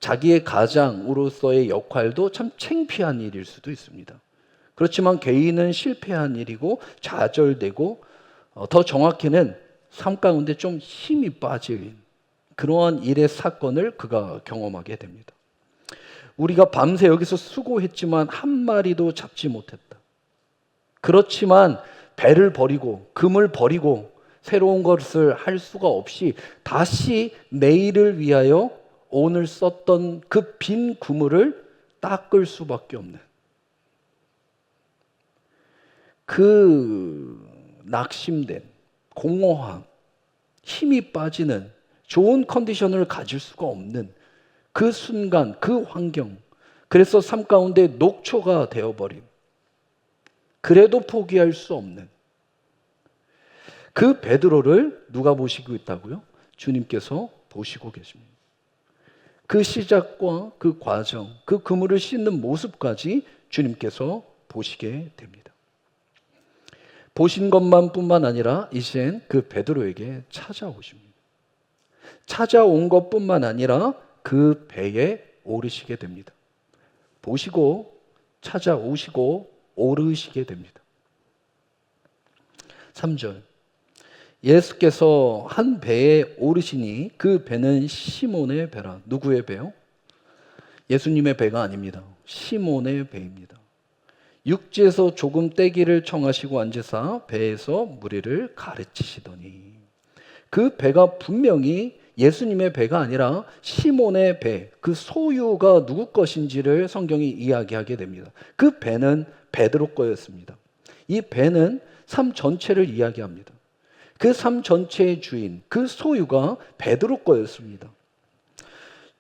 자기의 가장으로서의 역할도 참 창피한 일일 수도 있습니다. 그렇지만 개인은 실패한 일이고 좌절되고 더 정확히는 삶 가운데 좀 힘이 빠진 그러한 일의 사건을 그가 경험하게 됩니다. 우리가 밤새 여기서 수고했지만 한 마리도 잡지 못했다. 그렇지만 배를 버리고 금을 버리고 새로운 것을 할 수가 없이 다시 내일을 위하여 오늘 썼던 그 빈 그물을 닦을 수밖에 없는 그 낙심된, 공허한, 힘이 빠지는 좋은 컨디션을 가질 수가 없는 그 순간, 그 환경, 그래서 삶 가운데 녹초가 되어버린, 그래도 포기할 수 없는 그 베드로를 누가 보시고 있다고요? 주님께서 보시고 계십니다. 그 시작과 그 과정, 그 그물을 씻는 모습까지 주님께서 보시게 됩니다. 보신 것만 뿐만 아니라 이젠 그 베드로에게 찾아오십니다. 찾아온 것뿐만 아니라 그 배에 오르시게 됩니다. 보시고 찾아오시고 오르시게 됩니다. 3절 예수께서 한 배에 오르시니 그 배는 시몬의 배라. 누구의 배요? 예수님의 배가 아닙니다. 시몬의 배입니다. 육지에서 조금 떼기를 청하시고 앉으사 배에서 무리를 가르치시더니 그 배가 분명히 예수님의 배가 아니라 시몬의 배, 그 소유가 누구 것인지를 성경이 이야기하게 됩니다. 그 배는 베드로 거였습니다. 이 배는 삶 전체를 이야기합니다. 그 삶 전체의 주인, 그 소유가 베드로 거였습니다.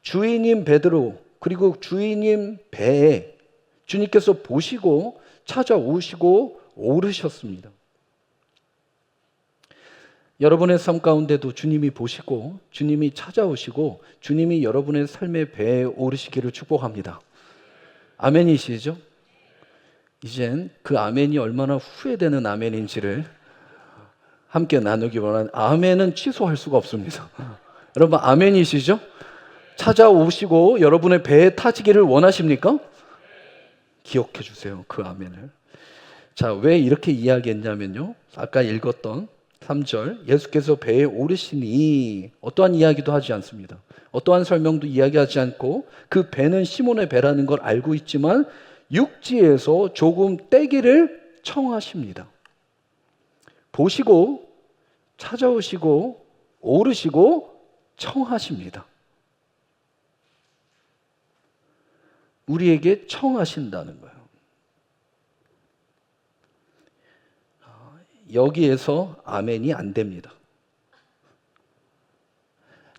주인인 베드로, 그리고 주인인 배에 주님께서 보시고 찾아오시고 오르셨습니다. 여러분의 삶 가운데도 주님이 보시고 주님이 찾아오시고 주님이 여러분의 삶의 배에 오르시기를 축복합니다. 아멘이시죠? 이젠 그 아멘이 얼마나 후회되는 아멘인지를 함께 나누기 원하는, 아멘은 취소할 수가 없습니다. 여러분 아멘이시죠? 찾아오시고 여러분의 배에 타시기를 원하십니까? 기억해 주세요. 그 아멘을. 자, 왜 이렇게 이야기했냐면요. 아까 읽었던 3절 예수께서 배에 오르시니 어떠한 이야기도 하지 않습니다. 어떠한 설명도 이야기하지 않고 그 배는 시몬의 배라는 걸 알고 있지만 육지에서 조금 떼기를 청하십니다. 보시고 찾아오시고 오르시고 청하십니다. 우리에게 청하신다는 거예요. 여기에서 아멘이 안 됩니다.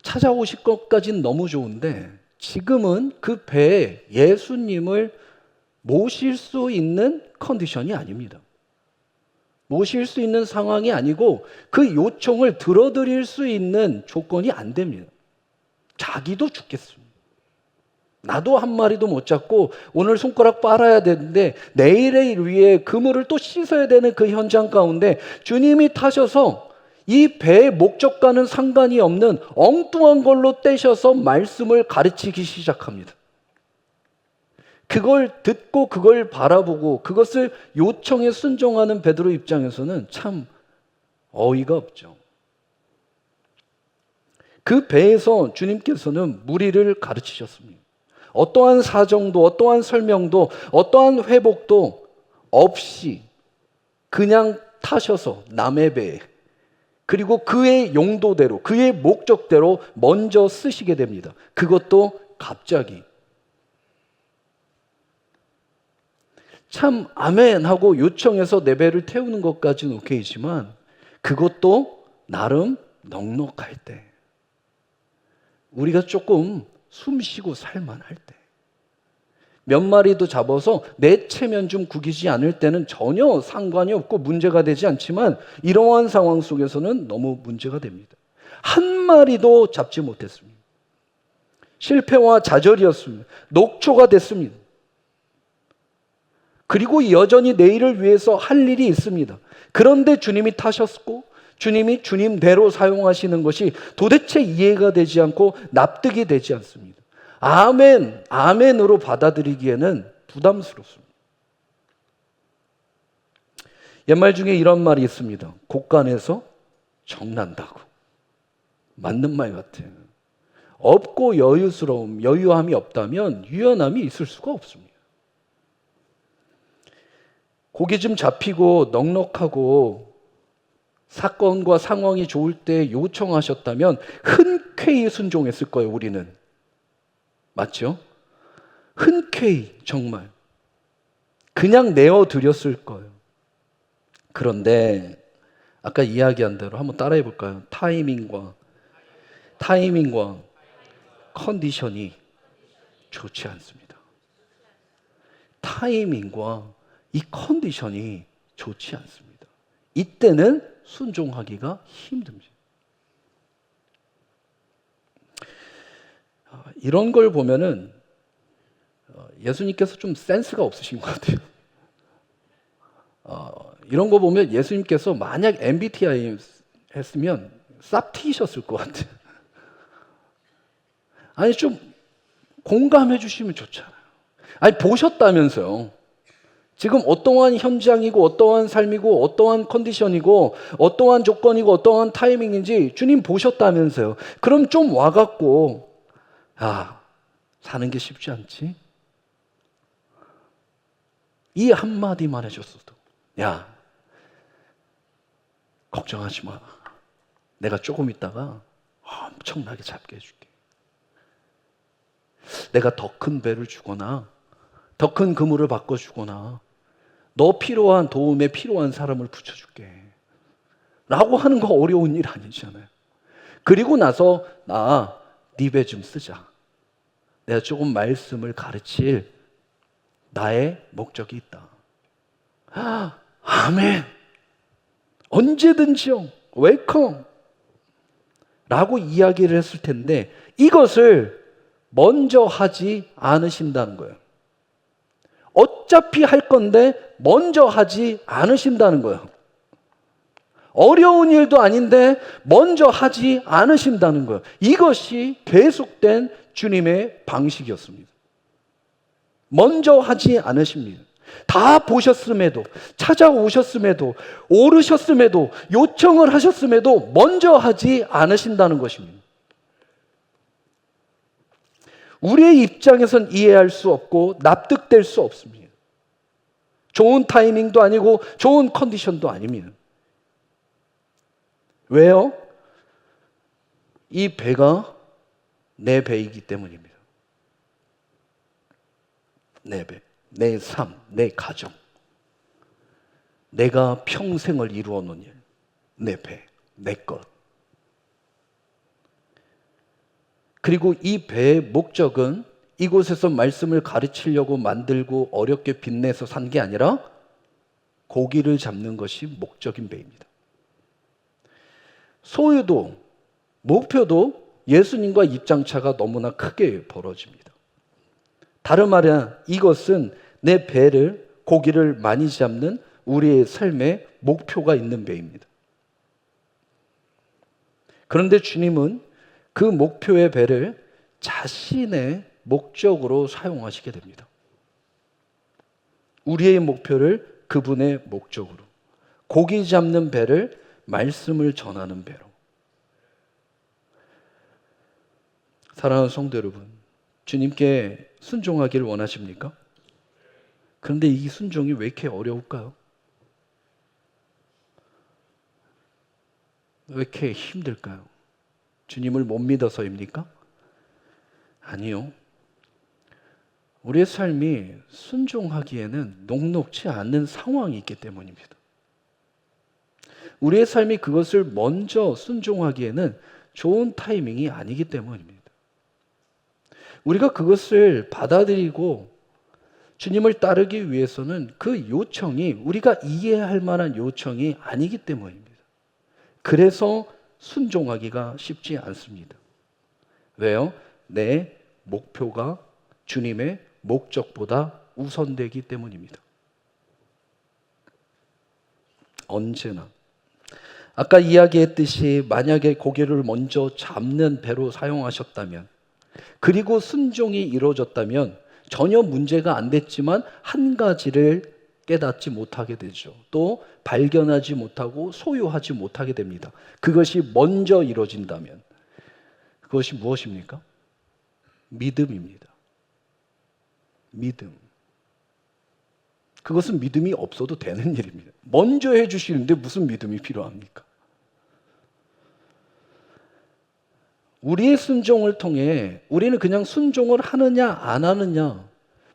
찾아오실 것까지는 너무 좋은데 지금은 그 배에 예수님을 모실 수 있는 컨디션이 아닙니다. 모실 수 있는 상황이 아니고 그 요청을 들어드릴 수 있는 조건이 안 됩니다. 자기도 죽겠습니다. 나도 한 마리도 못 잡고 오늘 손가락 빨아야 되는데 내일을 위해 그물을 또 씻어야 되는 그 현장 가운데 주님이 타셔서 이 배의 목적과는 상관이 없는 엉뚱한 걸로 떼셔서 말씀을 가르치기 시작합니다. 그걸 듣고 그걸 바라보고 그것을 요청에 순종하는 베드로 입장에서는 참 어이가 없죠. 그 배에서 주님께서는 무리를 가르치셨습니다. 어떠한 사정도 어떠한 설명도 어떠한 회복도 없이 그냥 타셔서 남의 배에 그리고 그의 용도대로 그의 목적대로 먼저 쓰시게 됩니다. 그것도 갑자기. 참 아멘 하고 요청해서 내 배를 태우는 것까지는 오케이지만 그것도 나름 넉넉할 때 우리가 조금 숨 쉬고 살만할 때 몇 마리도 잡아서 내 체면 좀 구기지 않을 때는 전혀 상관이 없고 문제가 되지 않지만 이러한 상황 속에서는 너무 문제가 됩니다. 한 마리도 잡지 못했습니다. 실패와 좌절이었습니다. 녹초가 됐습니다. 그리고 여전히 내일을 위해서 할 일이 있습니다. 그런데 주님이 타셨고 주님이 주님대로 사용하시는 것이 도대체 이해가 되지 않고 납득이 되지 않습니다. 아멘, 아멘으로 받아들이기에는 부담스럽습니다. 옛말 중에 이런 말이 있습니다. 곳간에서 정난다고. 맞는 말 같아요. 없고 여유스러움, 여유함이 없다면 유연함이 있을 수가 없습니다. 고기 좀 잡히고 넉넉하고 사건과 상황이 좋을 때 요청하셨다면 흔쾌히 순종했을 거예요, 우리는. 맞죠? 흔쾌히 정말 그냥 내어드렸을 거예요. 그런데 아까 이야기한 대로 한번 따라해 볼까요? 타이밍과 컨디션이 좋지 않습니다. 타이밍과 이 컨디션이 좋지 않습니다. 이때는 순종하기가 힘듭니다. 이런 걸 보면은 예수님께서 좀 센스가 없으신 것 같아요. 이런 거 보면 예수님께서 만약 MBTI 했으면 싹 튀셨을 것 같아요. 아니 좀 공감해 주시면 좋잖아요. 아니 보셨다면서요. 지금 어떠한 현장이고 어떠한 삶이고 어떠한 컨디션이고 어떠한 조건이고 어떠한 타이밍인지 주님 보셨다면서요. 그럼 좀 와갖고 사는 게 쉽지 않지? 이 한마디만 해줬어도 야 걱정하지 마. 내가 조금 있다가 엄청나게 잡게 해줄게. 내가 더 큰 배를 주거나 더 큰 그물을 바꿔주거나 너 필요한 도움에 필요한 사람을 붙여줄게 라고 하는 거 어려운 일 아니잖아요. 그리고 나서 네 배 좀 쓰자. 내가 조금 말씀을 가르칠 나의 목적이 있다. 아멘. 언제든지요. 웰컴. 라고 이야기를 했을 텐데 이것을 먼저 하지 않으신다는 거예요. 어차피 할 건데 먼저 하지 않으신다는 거예요. 어려운 일도 아닌데 먼저 하지 않으신다는 거예요. 이것이 계속된 주님의 방식이었습니다. 먼저 하지 않으십니다. 다 보셨음에도 찾아오셨음에도 오르셨음에도 요청을 하셨음에도 먼저 하지 않으신다는 것입니다. 우리의 입장에선 이해할 수 없고 납득될 수 없습니다. 좋은 타이밍도 아니고 좋은 컨디션도 아닙니다. 왜요? 이 배가 내 배이기 때문입니다. 내 배, 내 삶, 내 가정, 내가 평생을 이루어 놓은 일, 내 배, 내 것. 그리고 이 배의 목적은 이곳에서 말씀을 가르치려고 만들고 어렵게 빚내서 산 게 아니라 고기를 잡는 것이 목적인 배입니다. 소유도 목표도 예수님과 입장차가 너무나 크게 벌어집니다. 다른 말은 이것은 내 배를 고기를 많이 잡는 우리의 삶의 목표가 있는 배입니다. 그런데 주님은 그 목표의 배를 자신의 목적으로 사용하시게 됩니다. 우리의 목표를 그분의 목적으로, 고기 잡는 배를 말씀을 전하는 배로. 사랑하는 성도 여러분, 주님께 순종하기를 원하십니까? 그런데 이 순종이 왜 이렇게 어려울까요? 왜 이렇게 힘들까요? 주님을 못 믿어서입니까? 아니요. 우리의 삶이 순종하기에는 녹록지 않은 상황이 있기 때문입니다. 우리의 삶이 그것을 먼저 순종하기에는 좋은 타이밍이 아니기 때문입니다. 우리가 그것을 받아들이고 주님을 따르기 위해서는 그 요청이 우리가 이해할 만한 요청이 아니기 때문입니다. 그래서 순종하기가 쉽지 않습니다. 왜요? 내 목표가 주님의 목적보다 우선되기 때문입니다. 언제나. 아까 이야기했듯이 만약에 고기를 먼저 잡는 배로 사용하셨다면, 그리고 순종이 이루어졌다면 전혀 문제가 안 됐지만 한 가지를 깨닫지 못하게 되죠. 또 발견하지 못하고 소유하지 못하게 됩니다. 그것이 먼저 이루어진다면 그것이 무엇입니까? 믿음입니다. 믿음. 그것은 믿음이 없어도 되는 일입니다. 먼저 해주시는데 무슨 믿음이 필요합니까? 우리의 순종을 통해 우리는 그냥 순종을 하느냐 안 하느냐,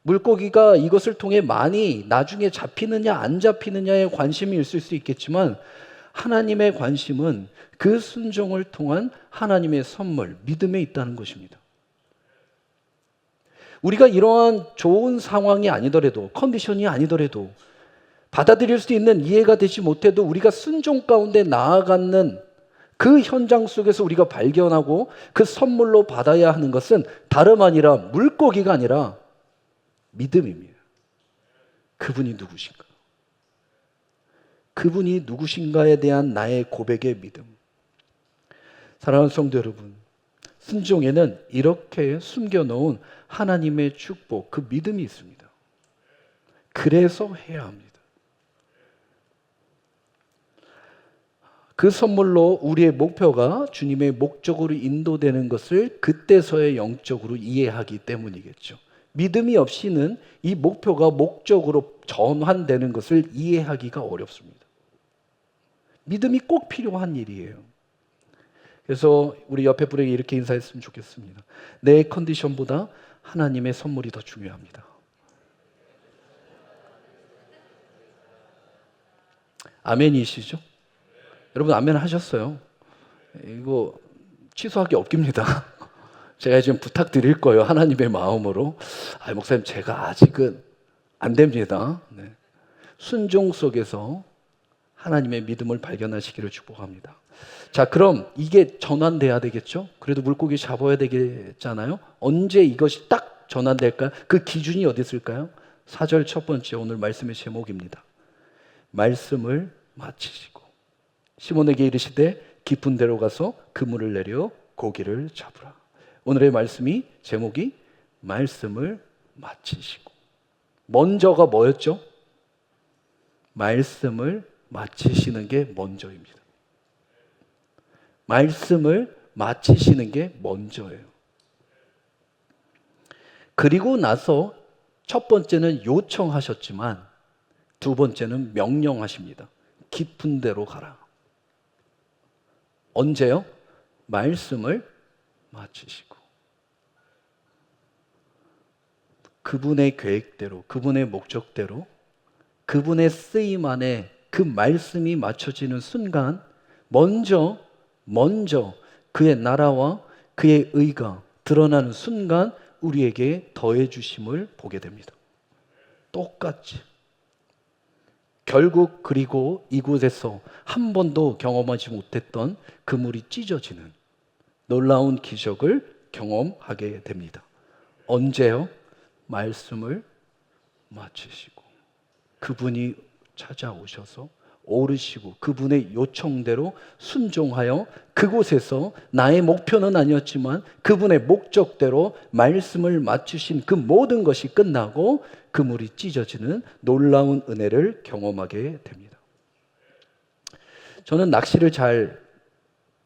물고기가 이것을 통해 많이 나중에 잡히느냐 안 잡히느냐에 관심이 있을 수 있겠지만, 하나님의 관심은 그 순종을 통한 하나님의 선물, 믿음에 있다는 것입니다. 우리가 이러한 좋은 상황이 아니더라도, 컨디션이 아니더라도, 받아들일 수 있는, 이해가 되지 못해도 우리가 순종 가운데 나아가는 그 현장 속에서 우리가 발견하고 그 선물로 받아야 하는 것은 다름 아니라 물고기가 아니라 믿음입니다. 그분이 누구신가? 그분이 누구신가에 대한 나의 고백의 믿음. 사랑하는 성도 여러분, 순종에는 이렇게 숨겨놓은 하나님의 축복, 그 믿음이 있습니다. 그래서 해야 합니다. 그 선물로 우리의 목표가 주님의 목적으로 인도되는 것을 그때서야 영적으로 이해하기 때문이겠죠. 믿음이 없이는 이 목표가 목적으로 전환되는 것을 이해하기가 어렵습니다. 믿음이 꼭 필요한 일이에요. 그래서 우리 옆에 분에게 이렇게 인사했으면 좋겠습니다. 내 컨디션보다 하나님의 선물이 더 중요합니다. 아멘이시죠? 여러분 아멘 하셨어요? 이거 취소하기 없깁니다. 제가 지금 부탁드릴 거예요. 하나님의 마음으로. 목사님 제가 아직은 안 됩니다. 네. 순종 속에서 하나님의 믿음을 발견하시기를 축복합니다. 자, 그럼 이게 전환돼야 되겠죠? 그래도 물고기 잡아야 되겠잖아요? 언제 이것이 딱 전환될까요? 그 기준이 어디 있을까요? 4절 첫 번째 오늘 말씀의 제목입니다. 말씀을 마치시고 시몬에게 이르시되 깊은 데로 가서 그물을 내려 고기를 잡으라. 오늘의 말씀이 제목이 말씀을 마치시고. 먼저가 뭐였죠? 말씀을 마치시는 게 먼저입니다. 말씀을 마치시는 게 먼저예요. 그리고 나서 첫 번째는 요청하셨지만 두 번째는 명령하십니다. 깊은 데로 가라. 언제요? 말씀을 마치시고. 그분의 계획대로, 그분의 목적대로, 그분의 쓰임 안에 그 말씀이 맞춰지는 순간 먼저 그의 나라와 그의 의가 드러나는 순간 우리에게 더해 주심을 보게 됩니다. 똑같이. 결국 그리고 이곳에서 한 번도 경험하지 못했던 그물이 찢어지는 놀라운 기적을 경험하게 됩니다. 언제요? 말씀을 맞추시고 그분이 찾아오셔서 오르시고 그분의 요청대로 순종하여 그곳에서 나의 목표는 아니었지만 그분의 목적대로 말씀을 맞추신 그 모든 것이 끝나고 그물이 찢어지는 놀라운 은혜를 경험하게 됩니다. 저는 낚시를 잘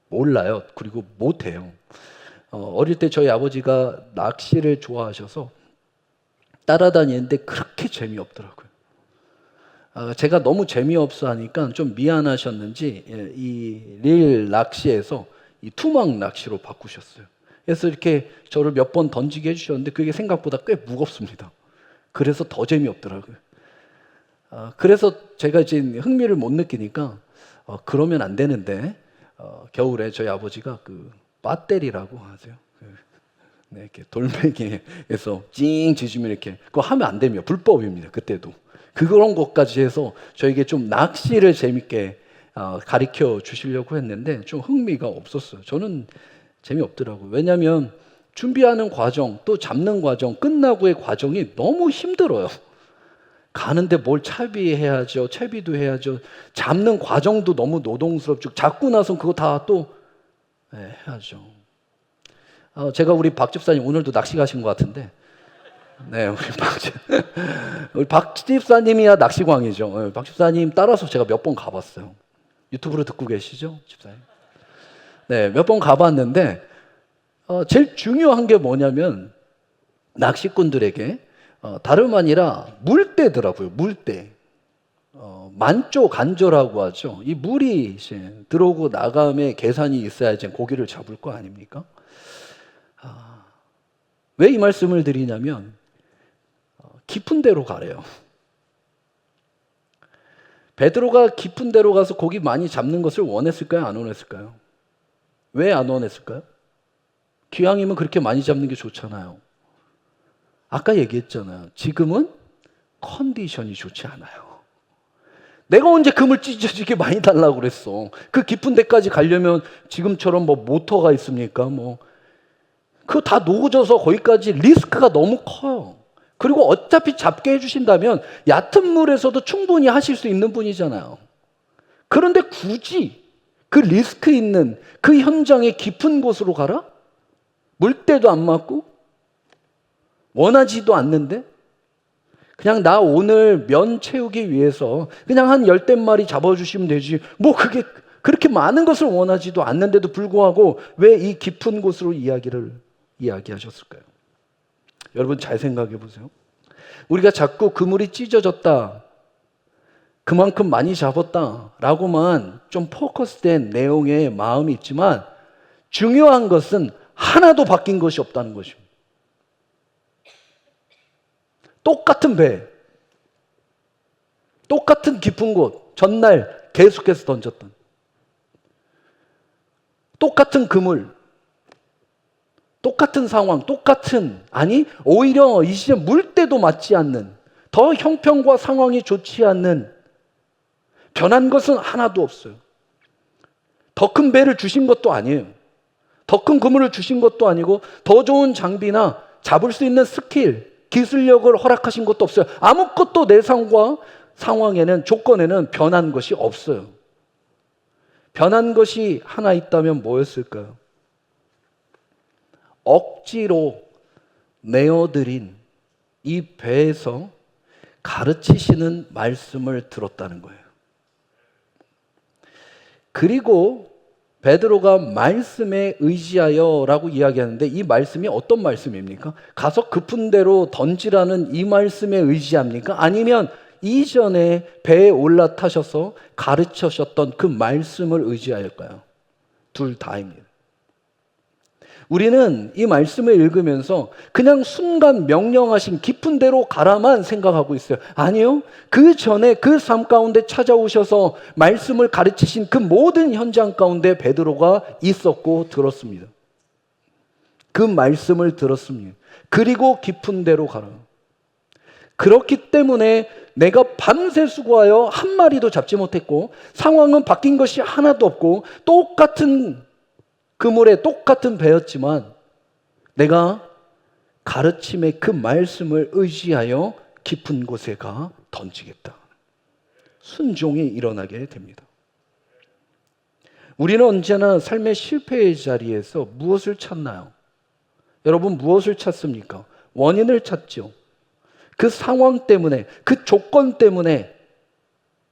몰라요. 그리고 못해요. 어릴 때 저희 아버지가 낚시를 좋아하셔서 따라다니는데 그렇게 재미없더라고요. 제가 너무 재미없어 하니까 좀 미안하셨는지 이 릴 낚시에서 이 투망 낚시로 바꾸셨어요. 그래서 이렇게 저를 몇 번 던지게 해주셨는데 그게 생각보다 꽤 무겁습니다. 그래서 더 재미없더라고요. 그래서 제가 이제 흥미를 못 느끼니까 그러면 안 되는데 겨울에 저희 아버지가 그 빠때리라고 하세요. 네, 이렇게 돌멩이에서 찡 짖으면 이렇게 그거 하면 안 됩니다. 불법입니다. 그때도. 그런 것까지 해서 저에게 좀 낚시를 재밌게 가르쳐 주시려고 했는데 좀 흥미가 없었어요. 저는 재미없더라고요. 왜냐하면 준비하는 과정 또 잡는 과정 끝나고의 과정이 너무 힘들어요. 가는데 뭘 채비해야죠. 채비도 해야죠. 잡는 과정도 너무 노동스럽죠. 잡고 나서 그거 다 또 해야죠. 제가 우리 박 집사님 오늘도 낚시 가신 것 같은데 네, 우리 박 집사님이야 낚시광이죠. 박 집사님 따라서 제가 몇 번 가봤어요. 유튜브로 듣고 계시죠, 집사님? 네, 몇 번 가봤는데 제일 중요한 게 뭐냐면 낚시꾼들에게 다름 아니라 물대더라고요. 물대. 만조 간조라고 하죠. 이 물이 들어오고 나감에 계산이 있어야지 고기를 잡을 거 아닙니까? 왜 이 말씀을 드리냐면 깊은 데로 가래요. 베드로가 깊은 데로 가서 고기 많이 잡는 것을 원했을까요? 안 원했을까요? 왜 안 원했을까요? 기왕이면 그렇게 많이 잡는 게 좋잖아요. 아까 얘기했잖아요. 지금은 컨디션이 좋지 않아요. 내가 언제 그물 찢어지게 많이 달라고 그랬어. 그 깊은 데까지 가려면 지금처럼 뭐 모터가 있습니까? 그거 다 녹아져서 거기까지 리스크가 너무 커요. 그리고 어차피 잡게 해주신다면 얕은 물에서도 충분히 하실 수 있는 분이잖아요. 그런데 굳이 그 리스크 있는 그 현장의 깊은 곳으로 가라? 물때도 안 맞고 원하지도 않는데 그냥 나 오늘 면 채우기 위해서 그냥 한 10댓마리 잡아주시면 되지 뭐 그게 그렇게 많은 것을 원하지도 않는데도 불구하고 왜 이 깊은 곳으로 이야기하셨을까요? 여러분 잘 생각해 보세요. 우리가 자꾸 그물이 찢어졌다, 그만큼 많이 잡았다 라고만 좀 포커스된 내용의 마음이 있지만 중요한 것은 하나도 바뀐 것이 없다는 것입니다. 똑같은 배, 똑같은 깊은 곳, 전날 계속해서 던졌던 똑같은 그물, 똑같은 상황, 오히려 이 시점 물때도 맞지 않는, 더 형편과 상황이 좋지 않는 변한 것은 하나도 없어요. 더 큰 배를 주신 것도 아니에요. 더 큰 그물을 주신 것도 아니고 더 좋은 장비나 잡을 수 있는 스킬, 기술력을 허락하신 것도 없어요. 아무것도 내 삶과 상황에는, 조건에는 변한 것이 없어요. 변한 것이 하나 있다면 뭐였을까요? 억지로 내어드린 이 배에서 가르치시는 말씀을 들었다는 거예요. 그리고 베드로가 말씀에 의지하여라고 이야기하는데 이 말씀이 어떤 말씀입니까? 가서 깊은 데로 던지라는 이 말씀에 의지합니까? 아니면 이전에 배에 올라타셔서 가르치셨던 그 말씀을 의지하였을까요? 둘 다입니다. 우리는 이 말씀을 읽으면서 그냥 순간 명령하신 깊은 데로 가라만 생각하고 있어요. 아니요. 그 전에 그 삶 가운데 찾아오셔서 말씀을 가르치신 그 모든 현장 가운데 베드로가 있었고 들었습니다. 그 말씀을 들었습니다. 그리고 깊은 데로 가라. 그렇기 때문에 내가 밤새 수고하여 한 마리도 잡지 못했고 상황은 바뀐 것이 하나도 없고 똑같은 그물에 똑같은 배였지만 내가 가르침의 그 말씀을 의지하여 깊은 곳에 가 던지겠다. 순종이 일어나게 됩니다. 우리는 언제나 삶의 실패의 자리에서 무엇을 찾나요? 여러분, 무엇을 찾습니까? 원인을 찾죠. 그 상황 때문에, 그 조건 때문에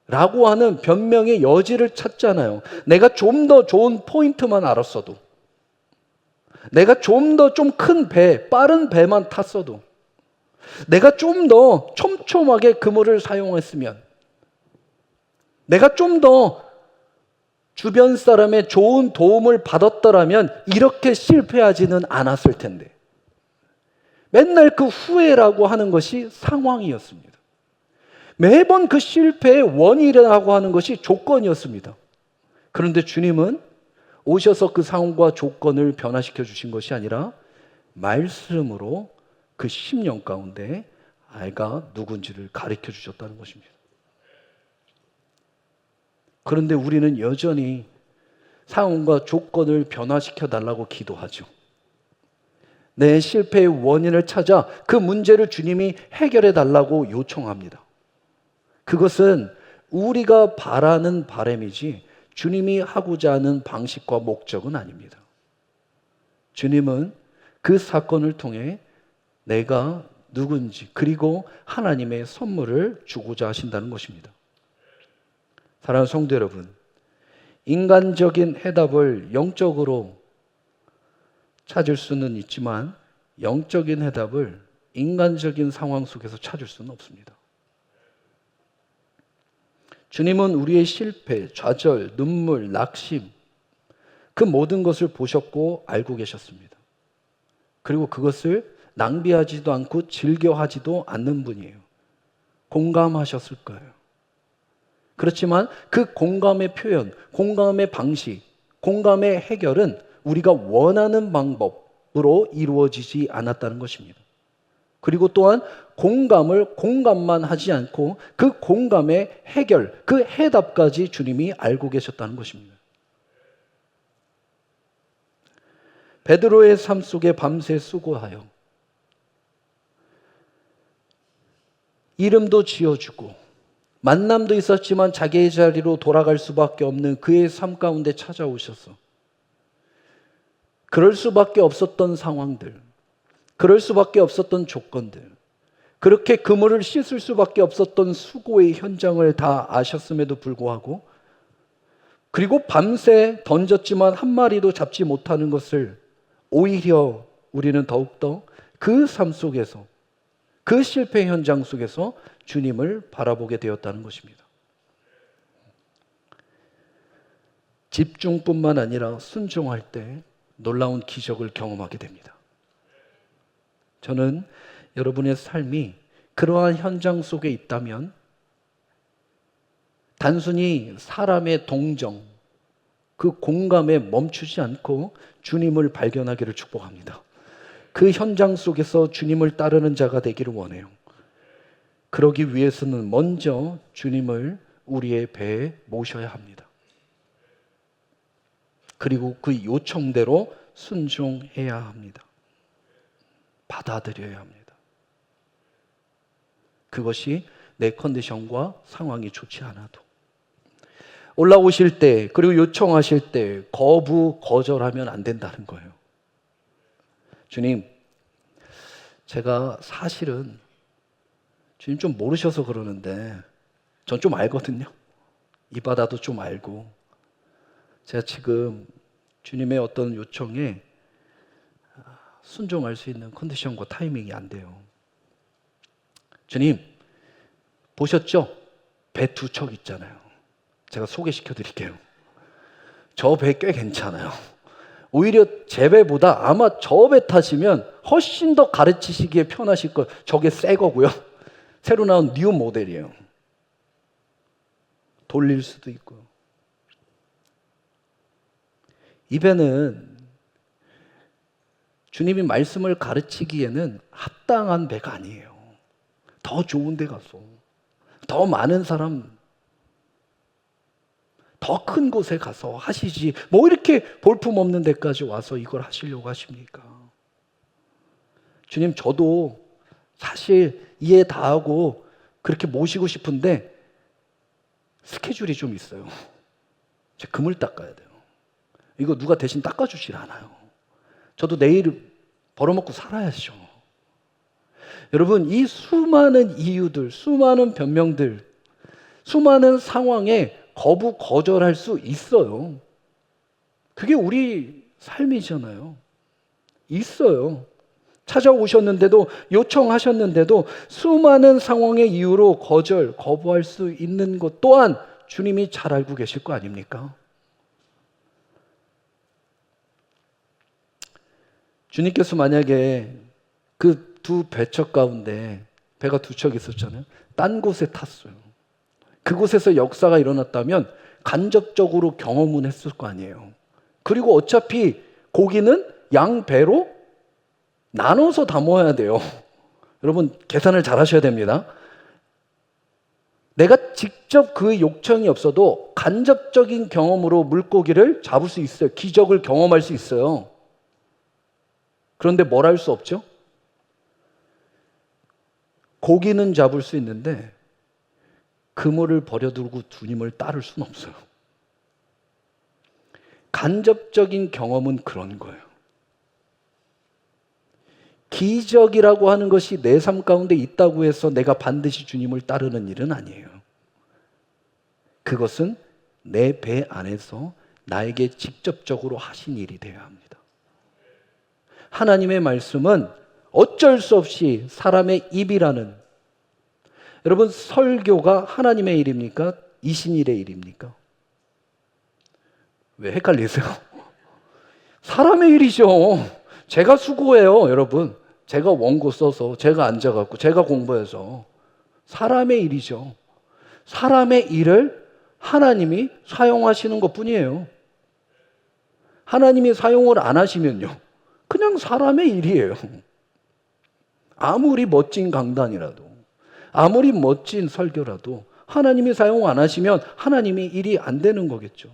라고 하는 변명의 여지를 찾잖아요. 내가 좀 더 좋은 포인트만 알았어도, 내가 좀 더 좀 큰 배, 빠른 배만 탔어도, 내가 좀 더 촘촘하게 그물을 사용했으면, 내가 좀 더 주변 사람의 좋은 도움을 받았더라면 이렇게 실패하지는 않았을 텐데, 맨날 그 후회라고 하는 것이 상황이었습니다. 매번 그 실패의 원인이라고 하는 것이 조건이었습니다. 그런데 주님은 오셔서 그 상황과 조건을 변화시켜 주신 것이 아니라 말씀으로 그 10년 가운데 아이가 누군지를 가르쳐 주셨다는 것입니다. 그런데 우리는 여전히 상황과 조건을 변화시켜 달라고 기도하죠. 내 실패의 원인을 찾아 그 문제를 주님이 해결해 달라고 요청합니다. 그것은 우리가 바라는 바람이지 주님이 하고자 하는 방식과 목적은 아닙니다. 주님은 그 사건을 통해 내가 누군지, 그리고 하나님의 선물을 주고자 하신다는 것입니다. 사랑하는 성도 여러분, 인간적인 해답을 영적으로 찾을 수는 있지만 영적인 해답을 인간적인 상황 속에서 찾을 수는 없습니다. 주님은 우리의 실패, 좌절, 눈물, 낙심, 그 모든 것을 보셨고 알고 계셨습니다. 그리고 그것을 낭비하지도 않고 즐겨하지도 않는 분이에요. 공감하셨을 거예요. 그렇지만 그 공감의 표현, 공감의 방식, 공감의 해결은 우리가 원하는 방법으로 이루어지지 않았다는 것입니다. 그리고 또한 공감을 공감만 하지 않고 그 공감의 해결, 그 해답까지 주님이 알고 계셨다는 것입니다. 베드로의 삶 속에 밤새 수고하여 이름도 지어주고 만남도 있었지만 자기의 자리로 돌아갈 수밖에 없는 그의 삶 가운데 찾아오셔서 그럴 수밖에 없었던 상황들, 그럴 수밖에 없었던 조건들, 그렇게 그물을 씻을 수밖에 없었던 수고의 현장을 다 아셨음에도 불구하고, 그리고 밤새 던졌지만 한 마리도 잡지 못하는 것을 오히려 우리는 더욱더 그 삶 속에서, 그 실패 현장 속에서 주님을 바라보게 되었다는 것입니다. 집중뿐만 아니라 순종할 때 놀라운 기적을 경험하게 됩니다. 저는 여러분의 삶이 그러한 현장 속에 있다면 단순히 사람의 동정, 그 공감에 멈추지 않고 주님을 발견하기를 축복합니다. 그 현장 속에서 주님을 따르는 자가 되기를 원해요. 그러기 위해서는 먼저 주님을 우리의 배에 모셔야 합니다. 그리고 그 요청대로 순종해야 합니다. 받아들여야 합니다. 그것이 내 컨디션과 상황이 좋지 않아도. 올라오실 때, 그리고 요청하실 때 거절하면 안 된다는 거예요. 주님, 제가 사실은 주님 좀 모르셔서 그러는데 전 좀 알거든요. 이 바다도 좀 알고 제가 지금 주님의 어떤 요청에 순종할 수 있는 컨디션과 타이밍이 안 돼요. 주님, 보셨죠? 배 두 척 있잖아요. 제가 소개시켜 드릴게요. 저 배 꽤 괜찮아요. 오히려 제 배보다 아마 저 배 타시면 훨씬 더 가르치시기에 편하실 거예요. 저게 새 거고요. 새로 나온 뉴 모델이에요. 돌릴 수도 있고요. 이 배는 주님이 말씀을 가르치기에는 합당한 배가 아니에요. 더 좋은 데 가서, 더 많은 사람, 더 큰 곳에 가서 하시지 뭐 이렇게 볼품없는 데까지 와서 이걸 하시려고 하십니까? 주님, 저도 사실 이해 다 하고 그렇게 모시고 싶은데 스케줄이 좀 있어요. 제 그물 닦아야 돼요. 이거 누가 대신 닦아주질 않아요. 저도 내일 벌어먹고 살아야죠. 여러분, 이 수많은 이유들, 수많은 변명들, 수많은 상황에 거절할 수 있어요. 그게 우리 삶이잖아요. 있어요. 찾아오셨는데도, 요청하셨는데도 수많은 상황의 이유로 거부할 수 있는 것 또한 주님이 잘 알고 계실 거 아닙니까? 주님께서 만약에 그 두 배척 가운데, 배가 두 척 있었잖아요. 딴 곳에 탔어요. 그곳에서 역사가 일어났다면 간접적으로 경험은 했을 거 아니에요. 그리고 어차피 고기는 양 배로 나눠서 담아야 돼요. 여러분, 계산을 잘 하셔야 됩니다. 내가 직접 그 요청이 없어도 간접적인 경험으로 물고기를 잡을 수 있어요. 기적을 경험할 수 있어요. 그런데 뭘 할 수 없죠? 고기는 잡을 수 있는데 그물을 버려두고 주님을 따를 수는 없어요. 간접적인 경험은 그런 거예요. 기적이라고 하는 것이 내 삶 가운데 있다고 해서 내가 반드시 주님을 따르는 일은 아니에요. 그것은 내 배 안에서 나에게 직접적으로 하신 일이 되어야 합니다. 하나님의 말씀은 어쩔 수 없이 사람의 입이라는, 여러분, 설교가 하나님의 일입니까? 이신일의 일입니까? 왜 헷갈리세요? 사람의 일이죠. 제가 수고해요, 여러분. 제가 원고 써서, 제가 앉아갖고, 제가 공부해서. 사람의 일이죠. 사람의 일을 하나님이 사용하시는 것 뿐이에요. 하나님이 사용을 안 하시면요, 그냥 사람의 일이에요. 아무리 멋진 강단이라도, 아무리 멋진 설교라도 하나님이 사용 안 하시면 하나님이 일이 안 되는 거겠죠.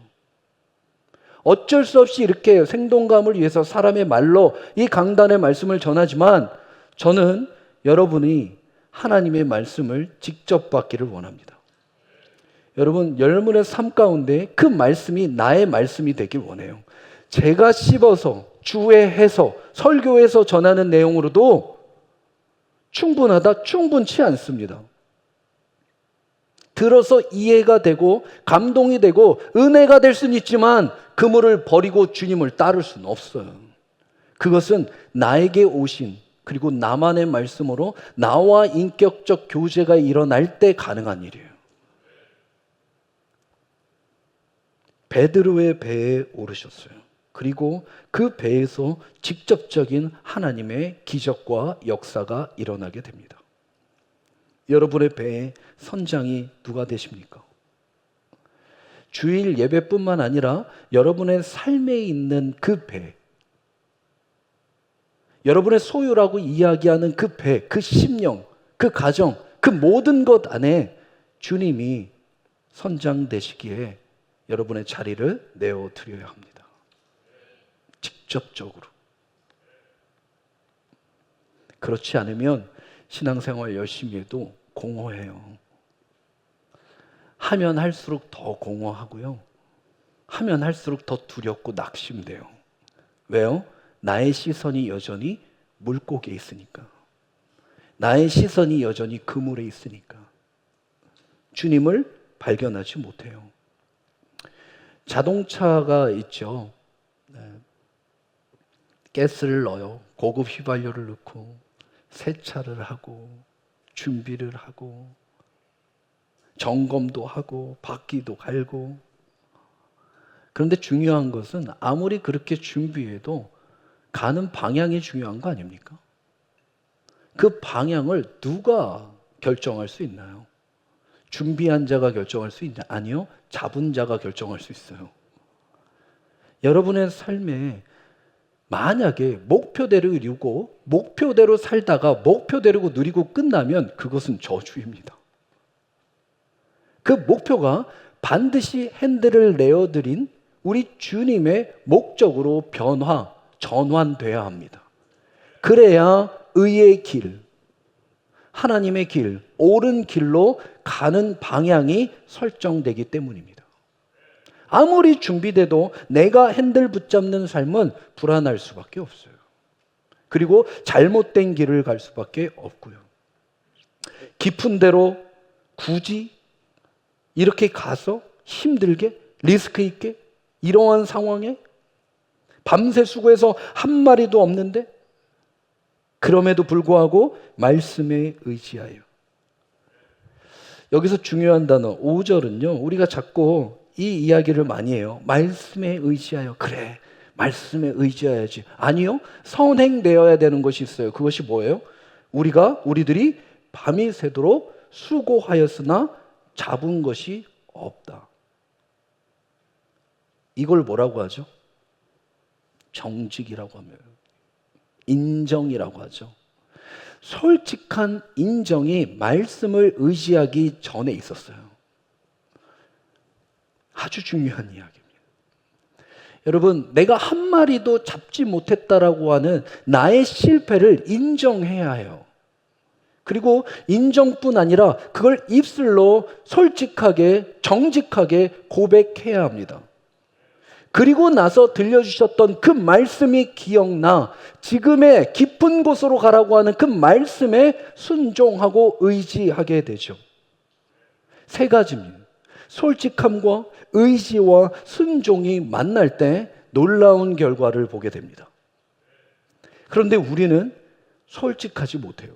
어쩔 수 없이 이렇게 생동감을 위해서 사람의 말로 이 강단의 말씀을 전하지만, 저는 여러분이 하나님의 말씀을 직접 받기를 원합니다. 여러분, 여러분의 삶 가운데 그 말씀이 나의 말씀이 되길 원해요. 제가 씹어서 주회해서 설교해서 전하는 내용으로도 충분하다, 충분치 않습니다. 들어서 이해가 되고 감동이 되고 은혜가 될 수는 있지만 그물을 버리고 주님을 따를 수는 없어요. 그것은 나에게 오신, 그리고 나만의 말씀으로 나와 인격적 교제가 일어날 때 가능한 일이에요. 베드로의 배에 오르셨어요. 그리고 그 배에서 직접적인 하나님의 기적과 역사가 일어나게 됩니다. 여러분의 배에 선장이 누가 되십니까? 주일 예배뿐만 아니라 여러분의 삶에 있는 그 배, 여러분의 소유라고 이야기하는 그 배, 그 심령, 그 가정, 그 모든 것 안에 주님이 선장 되시기에 여러분의 자리를 내어드려야 합니다. 직접적으로. 그렇지 않으면 신앙생활 열심히 해도 공허해요. 하면 할수록 더 공허하고요. 하면 할수록 더 두렵고 낙심돼요. 왜요? 나의 시선이 여전히 물고기에 있으니까. 나의 시선이 여전히 그물에 있으니까. 주님을 발견하지 못해요. 자동차가 있죠. 가스를 넣어요. 고급 휘발유를 넣고 세차를 하고 준비를 하고 점검도 하고 바퀴도 갈고. 그런데 중요한 것은 아무리 그렇게 준비해도 가는 방향이 중요한 거 아닙니까? 그 방향을 누가 결정할 수 있나요? 준비한 자가 결정할 수 있냐? 아니요. 잡은 자가 결정할 수 있어요. 여러분의 삶에 만약에 목표대로 이루고 목표대로 살다가 목표대로 누리고 끝나면 그것은 저주입니다. 그 목표가 반드시 핸들을 내어드린 우리 주님의 목적으로 전환돼야 합니다. 그래야 의의 길, 하나님의 길, 옳은 길로 가는 방향이 설정되기 때문입니다. 아무리 준비돼도 내가 핸들 붙잡는 삶은 불안할 수밖에 없어요. 그리고 잘못된 길을 갈 수밖에 없고요. 깊은 데로 굳이 이렇게 가서 힘들게 리스크 있게 이러한 상황에 밤새 수고해서 한 마리도 없는데 그럼에도 불구하고 말씀에 의지하여. 여기서 중요한 단어 5절은요. 우리가 자꾸 이 이야기를 많이 해요. 말씀에 의지하여. 그래, 말씀에 의지해야지. 아니요, 선행되어야 되는 것이 있어요. 그것이 뭐예요? 우리들이 밤이 새도록 수고하였으나 잡은 것이 없다. 이걸 뭐라고 하죠? 정직이라고 하면 인정이라고 하죠. 솔직한 인정이 말씀을 의지하기 전에 있었어요. 아주 중요한 이야기입니다. 여러분, 내가 한 마리도 잡지 못했다라고 하는 나의 실패를 인정해야 해요. 그리고 인정뿐 아니라 그걸 입술로 솔직하게 정직하게 고백해야 합니다. 그리고 나서 들려주셨던 그 말씀이 기억나 지금의 깊은 곳으로 가라고 하는 그 말씀에 순종하고 의지하게 되죠. 세 가지입니다. 솔직함과 의지와 순종이 만날 때 놀라운 결과를 보게 됩니다. 그런데 우리는 솔직하지 못해요.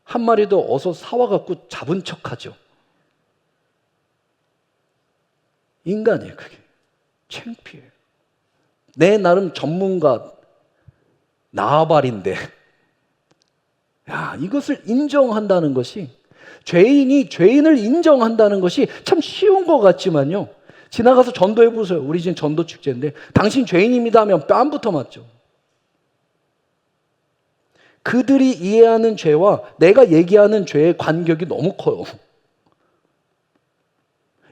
한 마리도 어서 사와갖고 잡은 척하죠. 인간이에요, 그게. 창피해요. 내 나름 전문가 나발인데, 야, 이것을 인정한다는 것이, 죄인이 죄인을 인정한다는 것이 참 쉬운 것 같지만요. 지나가서 전도해 보세요. 우리 지금 전도 축제인데, 당신 죄인입니다 하면 뺨부터 맞죠. 그들이 이해하는 죄와 내가 얘기하는 죄의 간격이 너무 커요.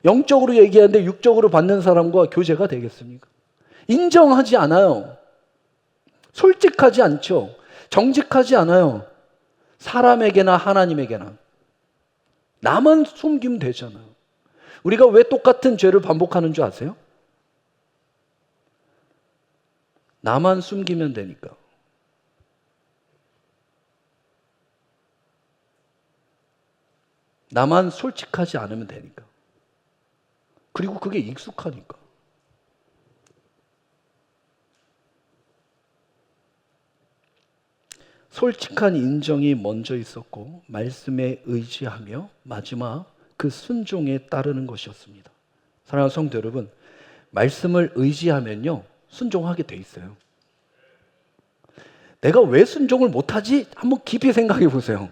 영적으로 얘기하는데 육적으로 받는 사람과 교제가 되겠습니까? 인정하지 않아요. 솔직하지 않죠. 정직하지 않아요. 사람에게나 하나님에게나. 나만 숨기면 되잖아요. 우리가 왜 똑같은 죄를 반복하는 줄 아세요? 나만 숨기면 되니까. 나만 솔직하지 않으면 되니까. 그리고 그게 익숙하니까. 솔직한 인정이 먼저 있었고 말씀에 의지하며 마지막 그 순종에 따르는 것이었습니다. 사랑하는 성도 여러분, 말씀을 의지하면요 순종하게 돼 있어요. 내가 왜 순종을 못하지? 한번 깊이 생각해 보세요.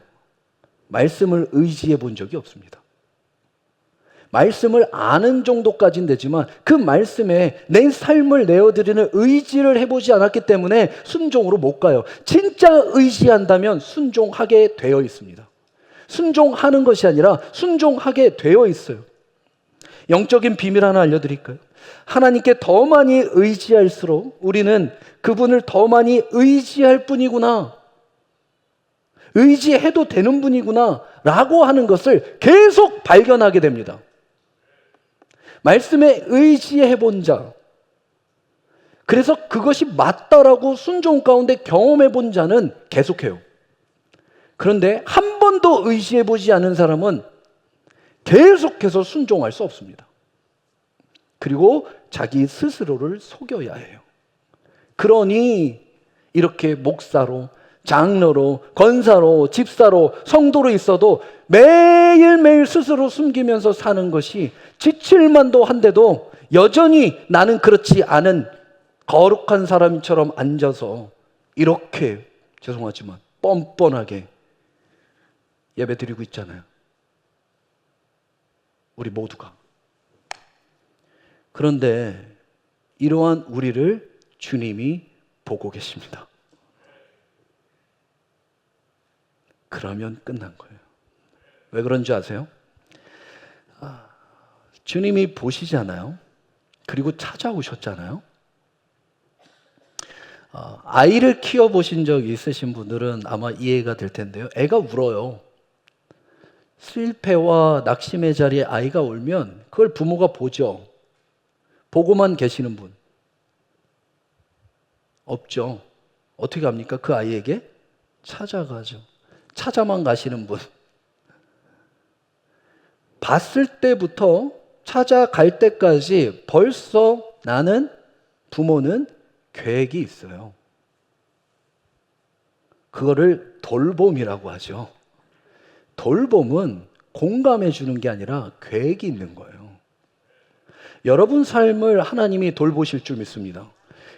말씀을 의지해 본 적이 없습니다. 말씀을 아는 정도까지는 되지만 그 말씀에 내 삶을 내어드리는 의지를 해보지 않았기 때문에 순종으로 못 가요. 진짜 의지한다면 순종하게 되어 있습니다. 순종하는 것이 아니라 순종하게 되어 있어요. 영적인 비밀 하나 알려드릴까요? 하나님께 더 많이 의지할수록 우리는 그분을 더 많이 의지할 뿐이구나, 의지해도 되는 분이구나 라고 하는 것을 계속 발견하게 됩니다. 말씀에 의지해 본 자, 그래서 그것이 맞다라고 순종 가운데 경험해 본 자는 계속해요. 그런데 한 번도 의지해 보지 않은 사람은 계속해서 순종할 수 없습니다. 그리고 자기 스스로를 속여야 해요. 그러니 이렇게 목사로, 장로로, 권사로, 집사로, 성도로 있어도 매일매일 스스로 숨기면서 사는 것이 지칠만도 한데도 여전히 나는 그렇지 않은 거룩한 사람처럼 앉아서 이렇게, 죄송하지만 뻔뻔하게 예배드리고 있잖아요. 우리 모두가. 그런데 이러한 우리를 주님이 보고 계십니다. 그러면 끝난 거예요. 왜 그런지 아세요? 주님이 보시잖아요. 그리고 찾아오셨잖아요. 아이를 키워보신 적 있으신 분들은 아마 이해가 될 텐데요. 애가 울어요. 실패와 낙심의 자리에 아이가 울면 그걸 부모가 보죠. 보고만 계시는 분 없죠. 어떻게 합니까? 그 아이에게 찾아가죠. 찾아만 가시는 분. 봤을 때부터 찾아갈 때까지 벌써 나는, 부모는 계획이 있어요. 그거를 돌봄이라고 하죠. 돌봄은 공감해 주는 게 아니라 계획이 있는 거예요. 여러분 삶을 하나님이 돌보실 줄 믿습니다.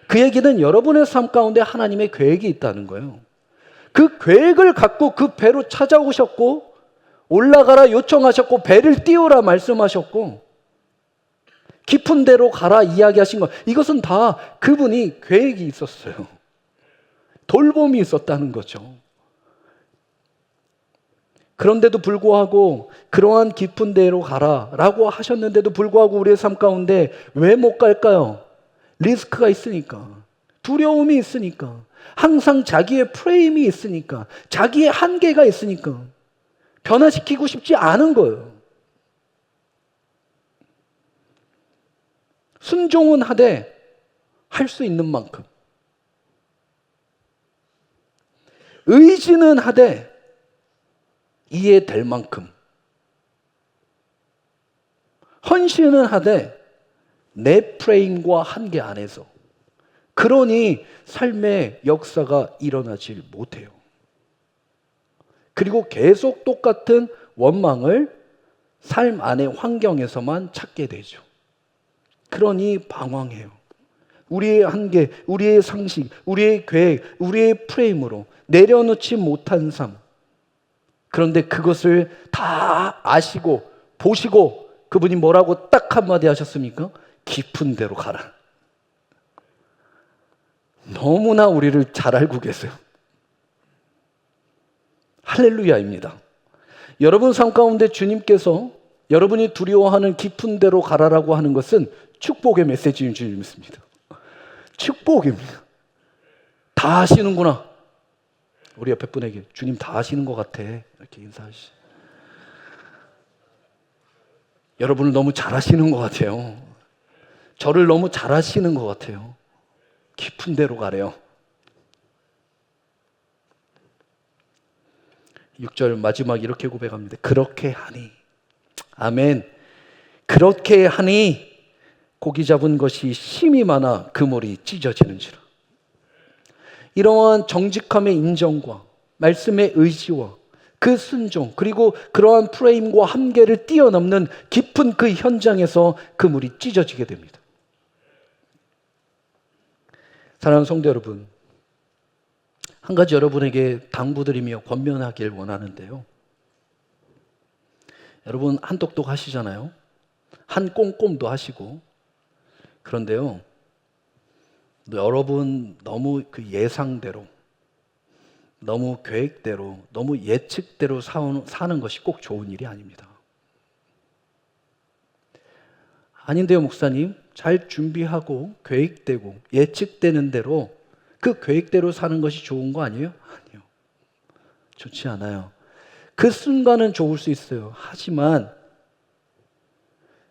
그 얘기는 여러분의 삶 가운데 하나님의 계획이 있다는 거예요. 그 계획을 갖고 그 배로 찾아오셨고, 올라가라 요청하셨고, 배를 띄우라 말씀하셨고, 깊은 데로 가라 이야기하신 것, 이것은 다 그분이 계획이 있었어요. 돌봄이 있었다는 거죠. 그런데도 불구하고 그러한 깊은 데로 가라라고 하셨는데도 불구하고 우리의 삶 가운데 왜 못 갈까요? 리스크가 있으니까, 두려움이 있으니까, 항상 자기의 프레임이 있으니까, 자기의 한계가 있으니까 변화시키고 싶지 않은 거예요. 순종은 하되 할 수 있는 만큼, 의지는 하되 이해될 만큼, 헌신은 하되 내 프레임과 한계 안에서. 그러니 삶의 역사가 일어나질 못해요. 그리고 계속 똑같은 원망을 삶 안의 환경에서만 찾게 되죠. 그러니 방황해요. 우리의 한계, 우리의 상식, 우리의 계획, 우리의 프레임으로 내려놓지 못한 삶. 그런데 그것을 다 아시고 보시고 그분이 뭐라고 딱 한마디 하셨습니까? 깊은 데로 가라. 너무나 우리를 잘 알고 계세요. 할렐루야입니다. 여러분 삶 가운데 주님께서 여러분이 두려워하는 깊은 데로 가라라고 하는 것은 축복의 메시지인 줄 믿습니다. 축복입니다. 다 아시는구나. 우리 옆에 분에게 주님 다 아시는 것 같아, 이렇게 인사하시. 여러분을 너무 잘 아시는 것 같아요. 저를 너무 잘 아시는 것 같아요. 깊은 데로 가래요. 6절 마지막 이렇게 고백합니다. 그렇게 하니, 아멘. 그렇게 하니 고기 잡은 것이 심이 많아 그물이 찢어지는지라. 이러한 정직함의 인정과 말씀의 의지와 그 순종, 그리고 그러한 프레임과 한계를 뛰어넘는 깊은 그 현장에서 그물이 찢어지게 됩니다. 사랑하는 성도 여러분, 한 가지 여러분에게 당부드리며 권면하길 원하는데요. 여러분 한똑똑 하시잖아요. 한 꼼꼼도 하시고. 그런데요, 여러분 너무 그 예상대로, 너무 계획대로, 너무 예측대로 사는 것이 꼭 좋은 일이 아닙니다. 아닌데요, 목사님. 잘 준비하고 계획되고 예측되는 대로 그 계획대로 사는 것이 좋은 거 아니에요? 아니요. 좋지 않아요. 그 순간은 좋을 수 있어요. 하지만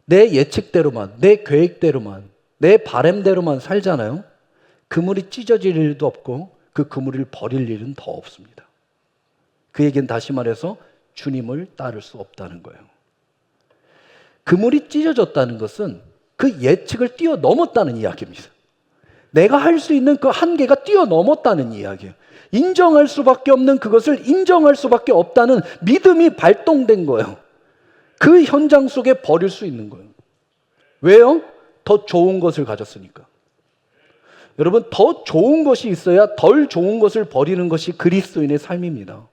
내 예측대로만, 내 계획대로만, 내 바람대로만 살잖아요. 그물이 찢어질 일도 없고 그 그물을 버릴 일은 더 없습니다. 그 얘기는 다시 말해서 주님을 따를 수 없다는 거예요. 그물이 찢어졌다는 것은 그 예측을 뛰어넘었다는 이야기입니다. 내가 할 수 있는 그 한계가 뛰어넘었다는 이야기예요. 인정할 수밖에 없는 그것을 인정할 수밖에 없다는 믿음이 발동된 거예요. 그 현장 속에 버릴 수 있는 거예요. 왜요? 더 좋은 것을 가졌으니까. 여러분, 더 좋은 것이 있어야 덜 좋은 것을 버리는 것이 그리스도인의 삶입니다.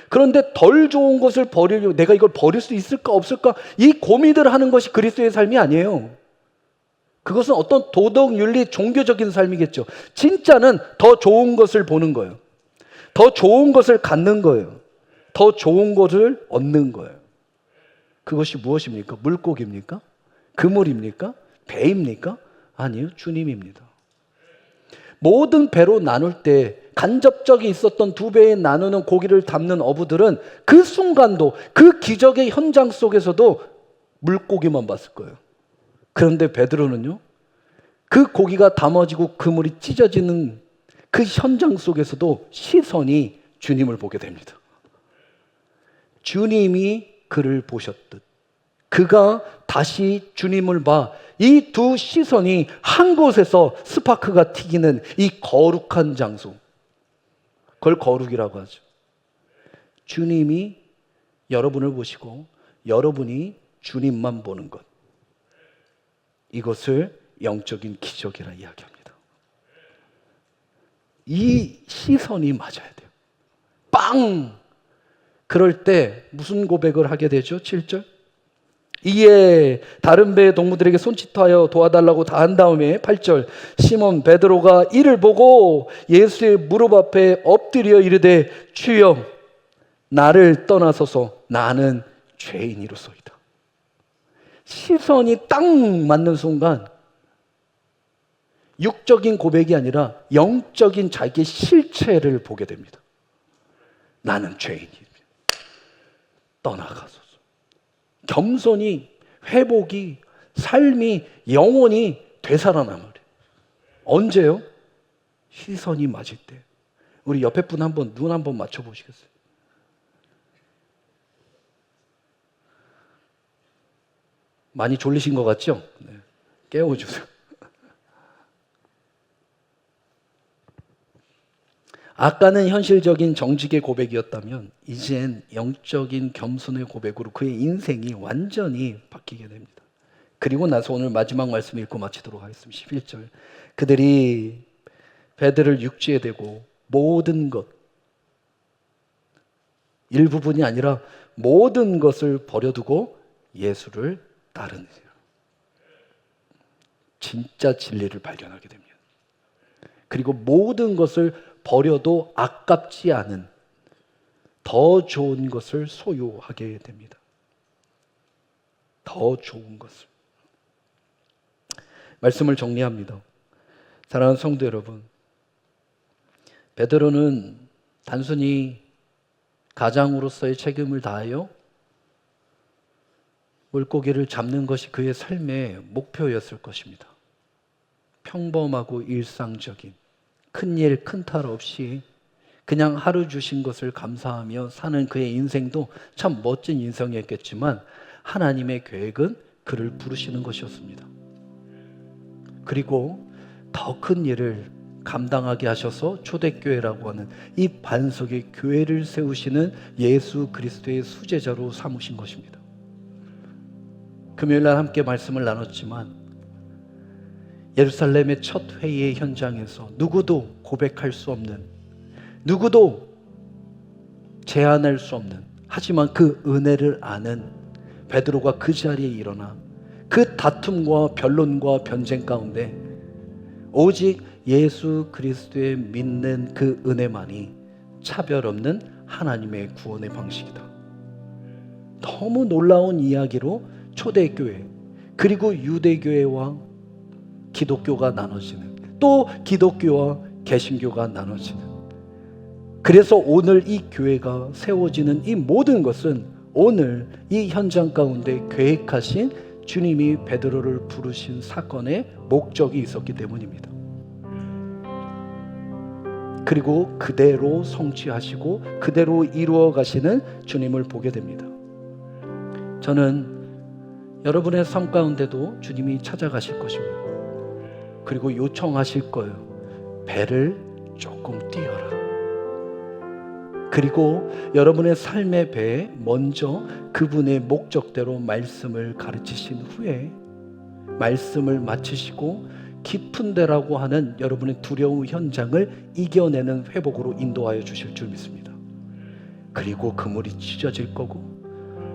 그런데 덜 좋은 것을 버리려고, 내가 이걸 버릴 수 있을까 없을까, 이 고민을 하는 것이 그리스도의 삶이 아니에요. 그것은 어떤 도덕, 윤리, 종교적인 삶이겠죠. 진짜는 더 좋은 것을 보는 거예요. 더 좋은 것을 갖는 거예요. 더 좋은 것을 얻는 거예요. 그것이 무엇입니까? 물고기입니까? 그물입니까? 배입니까? 아니요, 주님입니다. 모든 배로 나눌 때 간접적이 있었던 두 배에 나누는 고기를 담는 어부들은 그 순간도 그 기적의 현장 속에서도 물고기만 봤을 거예요. 그런데 베드로는요, 그 고기가 담아지고 그물이 찢어지는 그 현장 속에서도 시선이 주님을 보게 됩니다. 주님이 그를 보셨듯 그가 다시 주님을 봐 이 두 시선이 한 곳에서 스파크가 튀기는 이 거룩한 장소, 그걸 거룩이라고 하죠. 주님이 여러분을 보시고 여러분이 주님만 보는 것, 이것을 영적인 기적이라 이야기합니다. 이 시선이 맞아야 돼요. 빵! 그럴 때 무슨 고백을 하게 되죠? 7절. 이에 다른 배의 동무들에게 손짓하여 도와달라고 다 한 다음에 8절. 시몬 베드로가 이를 보고 예수의 무릎 앞에 엎드려 이르되 주여 나를 떠나소서 나는 죄인이로소이다. 시선이 딱 맞는 순간 육적인 고백이 아니라 영적인 자기의 실체를 보게 됩니다. 나는 죄인입니다. 떠나가소서. 겸손이, 회복이, 삶이, 영혼이 되살아나면 언제요? 시선이 맞을 때. 우리 옆에 분 한번 눈 한번 맞춰보시겠어요? 많이 졸리신 것 같죠? 네. 깨워주세요. 아까는 현실적인 정직의 고백이었다면 이젠 영적인 겸손의 고백으로 그의 인생이 완전히 바뀌게 됩니다. 그리고 나서 오늘 마지막 말씀 읽고 마치도록 하겠습니다. 11절. 그들이 베드로를 육지에 대고 모든 것, 일부분이 아니라 모든 것을 버려두고 예수를 따르는, 진짜 진리를 발견하게 됩니다. 그리고 모든 것을 버려도 아깝지 않은 더 좋은 것을 소유하게 됩니다. 더 좋은 것을. 말씀을 정리합니다. 사랑하는 성도 여러분, 베드로는 단순히 가장으로서의 책임을 다하여 물고기를 잡는 것이 그의 삶의 목표였을 것입니다. 평범하고 일상적인 큰일 큰탈 없이 그냥 하루 주신 것을 감사하며 사는 그의 인생도 참 멋진 인생이었겠지만 하나님의 계획은 그를 부르시는 것이었습니다. 그리고 더 큰 일을 감당하게 하셔서 초대교회라고 하는 이 반석의 교회를 세우시는 예수 그리스도의 수제자로 삼으신 것입니다. 금요일 날 함께 말씀을 나눴지만 예루살렘의 첫 회의의 현장에서 누구도 고백할 수 없는, 누구도 제한할 수 없는, 하지만 그 은혜를 아는 베드로가 그 자리에 일어나 그 다툼과 변론과 변쟁 가운데 오직 예수 그리스도의 믿는 그 은혜만이 차별 없는 하나님의 구원의 방식이다. 너무 놀라운 이야기로 초대교회 그리고 유대교회와 기독교가 나눠지는, 또 기독교와 개신교가 나눠지는, 그래서 오늘 이 교회가 세워지는 이 모든 것은 오늘 이 현장 가운데 계획하신 주님이 베드로를 부르신 사건의 목적이 있었기 때문입니다. 그리고 그대로 성취하시고 그대로 이루어 가시는 주님을 보게 됩니다. 저는 여러분의 삶 가운데도 주님이 찾아가실 것입니다. 그리고 요청하실 거예요. 배를 조금 띄어라. 그리고 여러분의 삶의 배에 먼저 그분의 목적대로 말씀을 가르치신 후에 말씀을 마치시고 깊은 데라고 하는 여러분의 두려움 현장을 이겨내는 회복으로 인도하여 주실 줄 믿습니다. 그리고 그물이 찢어질 거고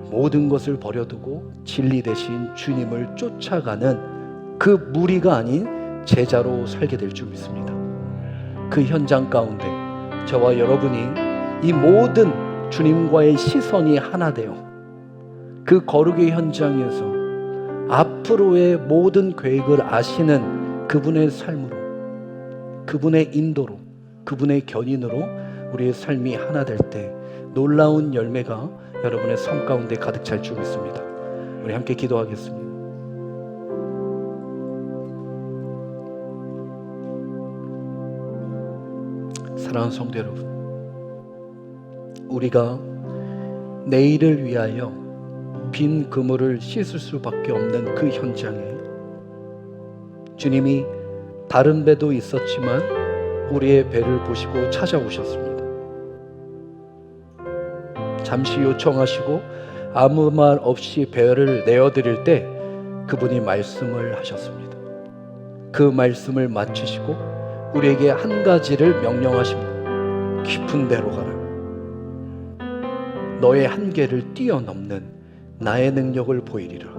모든 것을 버려두고 진리 대신 주님을 쫓아가는 그 무리가 아닌 제자로 살게 될 줄 믿습니다. 그 현장 가운데 저와 여러분이 이 모든 주님과의 시선이 하나 되어 그 거룩의 현장에서 앞으로의 모든 계획을 아시는 그분의 삶으로 그분의 인도로, 그분의 견인으로 우리의 삶이 하나 될 때 놀라운 열매가 여러분의 삶 가운데 가득 찰 줄 믿습니다. 우리 함께 기도하겠습니다. 사랑하는 성도 여러분, 우리가 내일을 위하여 빈 그물을 씻을 수밖에 없는 그 현장에 주님이 다른 배도 있었지만 우리의 배를 보시고 찾아오셨습니다. 잠시 요청하시고 아무 말 없이 배를 내어드릴 때 그분이 말씀을 하셨습니다. 그 말씀을 마치시고 우리에게 한 가지를 명령하십니다. 깊은 데로 가라. 너의 한계를 뛰어넘는 나의 능력을 보이리라.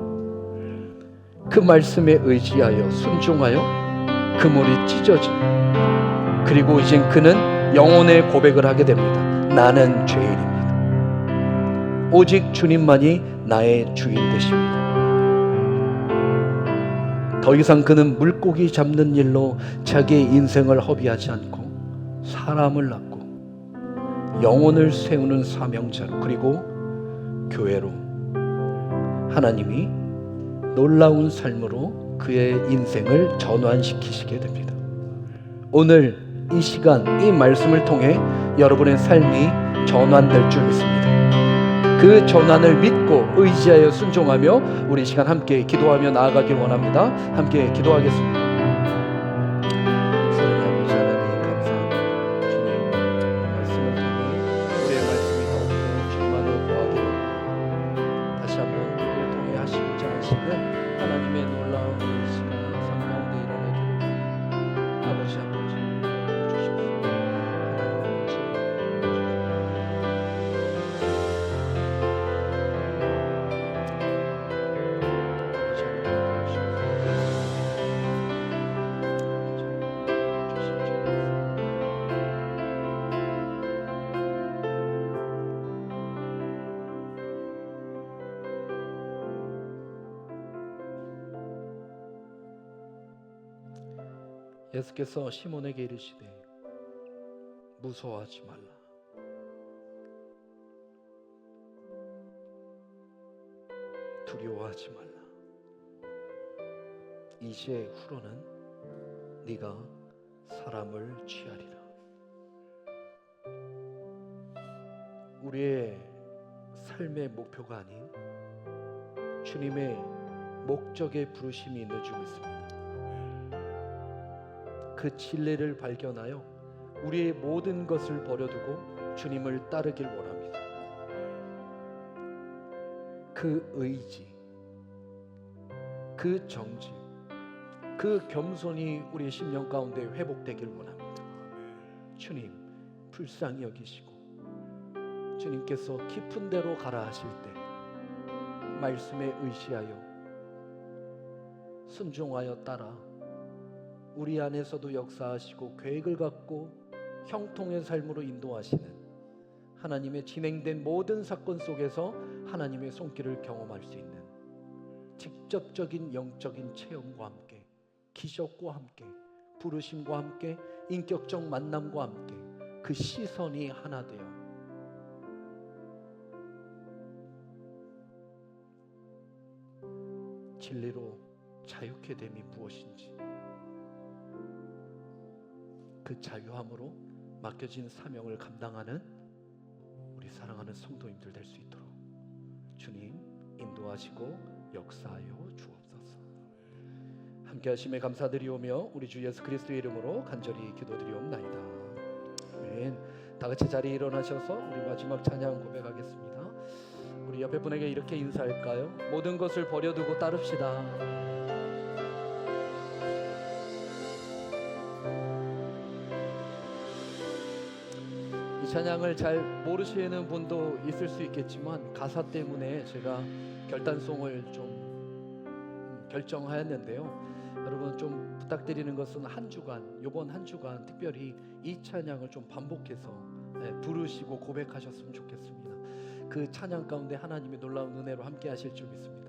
그 말씀에 의지하여 순종하여 그물이 찢어진, 그리고 이젠 그는 영혼의 고백을 하게 됩니다. 나는 죄인입니다. 오직 주님만이 나의 주인 되십니다. 더 이상 그는 물고기 잡는 일로 자기의 인생을 허비하지 않고 사람을 낳고 영혼을 세우는 사명자로, 그리고 교회로 하나님이 놀라운 삶으로 그의 인생을 전환시키시게 됩니다. 오늘 이 시간, 이 말씀을 통해 여러분의 삶이 전환될 줄 믿습니다. 그 전환을 믿고 의지하여 순종하며 우리 시간 함께 기도하며 나아가길 원합니다. 함께 기도하겠습니다. 예수께서 시몬에게 이르시되 무서워하지 말라. 두려워하지 말라. 이제 후로는 네가 사람을 취하리라. 우리의 삶의 목표가 아닌 주님의 목적의 부르심이 있는 줄 믿습니다. 그 진리를 발견하여 우리의 모든 것을 버려두고 주님을 따르길 원합니다. 그 의지, 그 정직, 그 겸손이 우리의 심령 가운데 회복되길 원합니다. 주님 불쌍히 여기시고 주님께서 깊은 데로 가라 하실 때 말씀에 의지하여 순종하여 따라 우리 안에서도 역사하시고 계획을 갖고 형통의 삶으로 인도하시는 하나님의 진행된 모든 사건 속에서 하나님의 손길을 경험할 수 있는 직접적인 영적인 체험과 함께, 기적과 함께, 부르심과 함께, 인격적 만남과 함께 그 시선이 하나 되어 진리로 자유케 됨이 무엇인지 그 자유함으로 맡겨진 사명을 감당하는 우리 사랑하는 성도님들 될 수 있도록 주님 인도하시고 역사하여 주옵소서. 함께 하심에 감사드리오며 우리 주 예수 그리스도의 이름으로 간절히 기도드리옵나이다. 아멘. 다 같이 자리에 일어나셔서 우리 마지막 찬양 고백하겠습니다. 우리 옆에 분에게 이렇게 인사할까요? 모든 것을 버려두고 따릅시다. 이 찬양을 잘 모르시는 분도 있을 수 있겠지만 가사 때문에 제가 결단송을 좀 결정하였는데요. 여러분 좀 부탁드리는 것은 한 주간, 이번 한 주간 특별히 이 찬양을 좀 반복해서 부르시고 고백하셨으면 좋겠습니다. 그 찬양 가운데 하나님의 놀라운 은혜로 함께 하실 줄 믿습니다.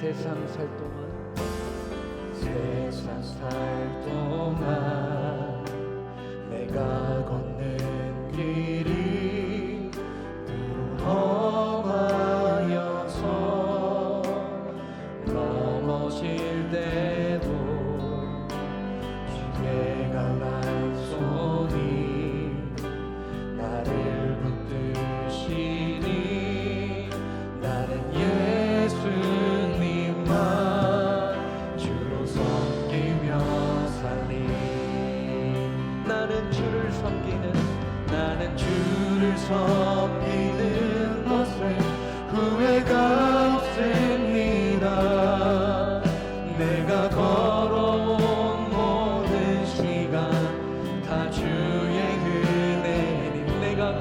세상 살 동안 내가 걷는 길이 험하여서 넘어질 때도 주의 강한 손이 나를 붙드시니 나는 예수님만 주로 섬기며 살리. 나는 주를 섬기는 것에 후회가 없습니다. 내가 걸어온 모든 시간 다 주의 은혜니. 내가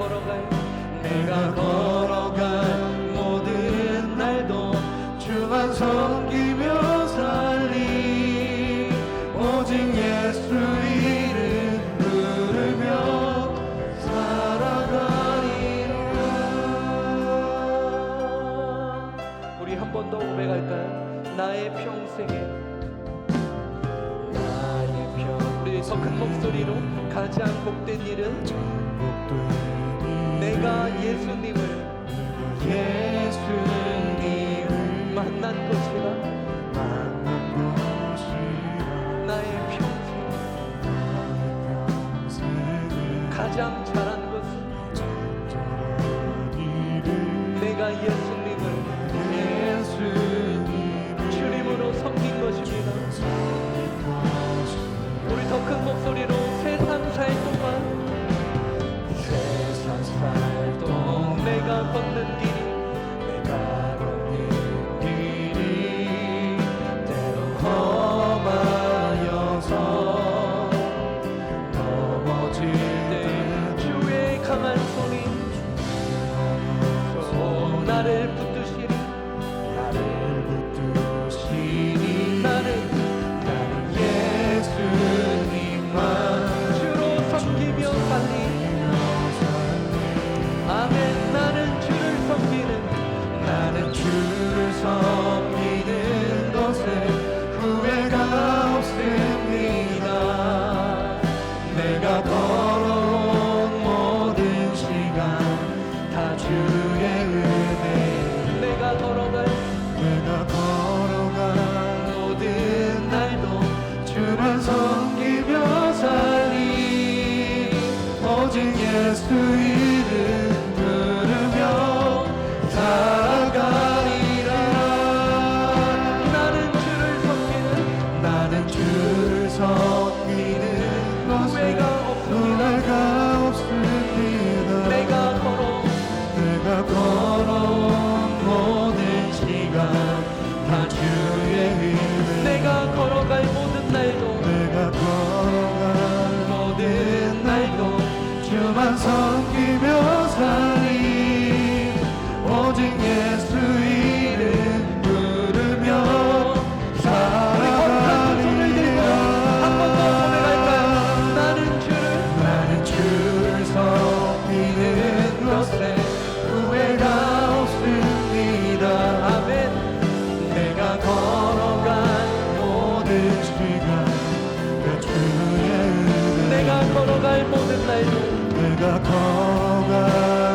걸어간 모든 날도 주만 섬기며 살리. 오직 예수 이름 부르며 살아가리라. 우리 한 번 더 고백할까요? 나의 평생에 우리 더 큰 목소리로 가장 복된 일은 내가 예수님을 만난 것이라. 나의 평생 가장 잘한 것은 내가 예수님을 주님으로 섬긴 것입니다. 우리 더 큰 목소리로 세상 살 동안 내가 걷는 길이 때로 험하여서 넘어질 때 주의 강한 손이 나를 붙드시니 나는 예수님만 주로 섬기며 살리. 아멘. 나는 주를 섬기는 것에 후회가 없습니다. 내가 걸어온 모든 시간 다 주의 은혜. 내가 걸어간 모든 날도 주만 섬기며 살리. 오직 예수 이름 부르며 살아가리라. 나는 주를 섬기는 것에 후회가 없습니다. 내가 걸어온 모든 시간 다 주의 은혜. 내가 걸어갈 모든 날도 주만 섬기며 살리. 오직 예수 이름 부르며 살아가리라. 한 번 더 고백할까요? 나는 주를 섬기는 것에 후회가 없습니다. 아멘. 내가 걸어간 모든 시간 다 주의 은혜. 내가 걸어갈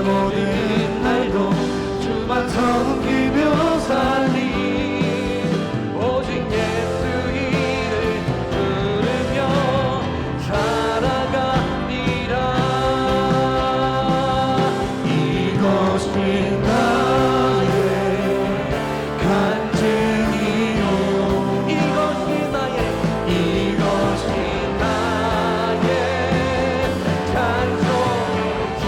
모든 날도 주만 섬기며 살리. 오직 예수 이름 부르며 살아가리라. 이것이 나의 간증이요. 이것이 나의 찬송이.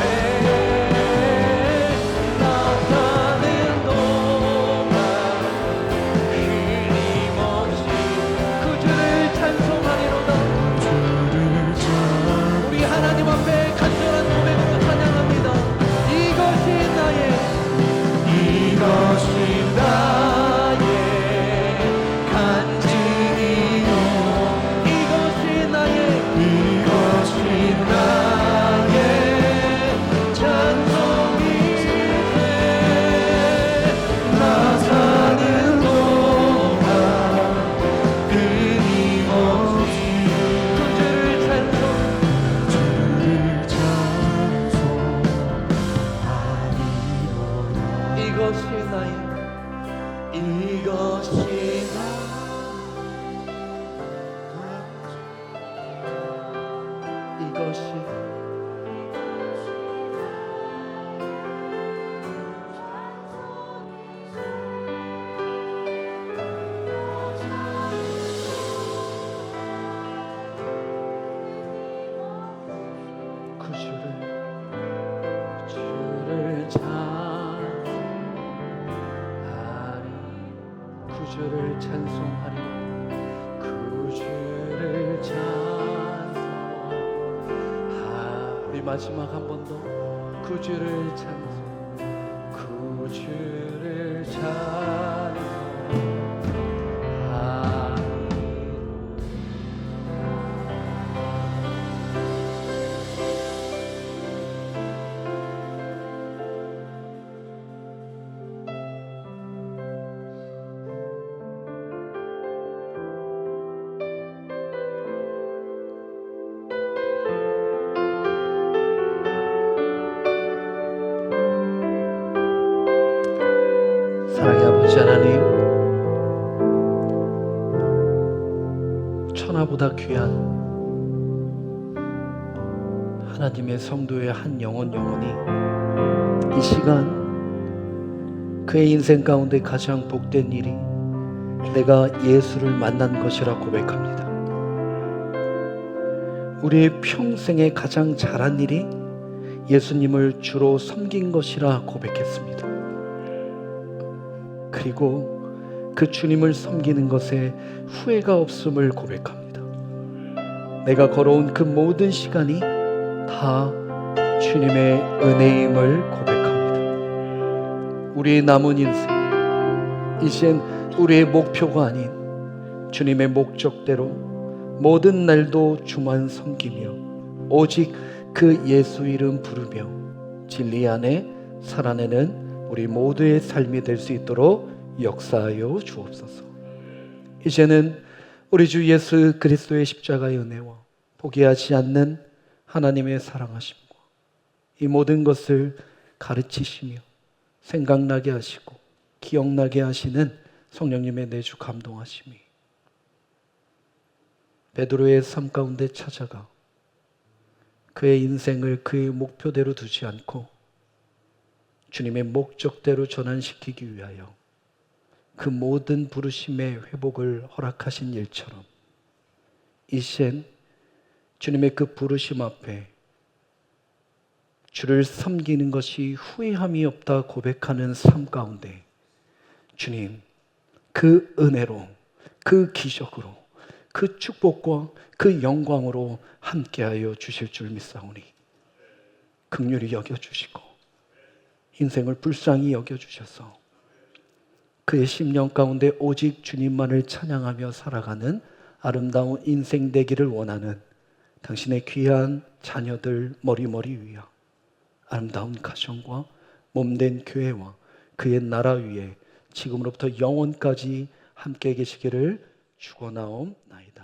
것이 주를 찬송하리 구주를 찬송하리 우리 마지막 한 번 더 구주를 찬송하리 사랑의 아버지 하나님, 천하보다 귀한 하나님의 성도의 한 영혼이 이 시간 그의 인생 가운데 가장 복된 일이 내가 예수를 만난 것이라 고백합니다. 우리의 평생에 가장 잘한 일이 예수님을 주로 섬긴 것이라 고백했습니다. 그리고 그 주님을 섬기는 것에 후회가 없음을 고백합니다. 내가 걸어온 그 모든 시간이 다 주님의 은혜임을 고백합니다. 우리의 남은 인생, 이젠 우리의 목표가 아닌 주님의 목적대로 모든 날도 주만 섬기며 오직 그 예수 이름 부르며 진리 안에 살아내는 우리 모두의 삶이 될 수 있도록 역사하여 주옵소서. 이제는 우리 주 예수 그리스도의 십자가의 은혜와 포기하지 않는 하나님의 사랑하심과 이 모든 것을 가르치시며 생각나게 하시고 기억나게 하시는 성령님의 내주 감동하심이 베드로의 삶 가운데 찾아가 그의 인생을 그의 목표대로 두지 않고 주님의 목적대로 전환시키기 위하여 그 모든 부르심의 회복을 허락하신 일처럼 이젠 주님의 그 부르심 앞에 주를 섬기는 것이 후회함이 없다 고백하는 삶 가운데 주님 그 은혜로 그 기적으로 그 축복과 그 영광으로 함께하여 주실 줄 믿사오니 긍휼히 여겨주시고 인생을 불쌍히 여겨주셔서 그의 심령 가운데 오직 주님만을 찬양하며 살아가는 아름다운 인생 되기를 원하는 당신의 귀한 자녀들 머리머리 위에 아름다운 가정과 몸된 교회와 그의 나라 위에 지금으로부터 영원까지 함께 계시기를 축원하옵나이다.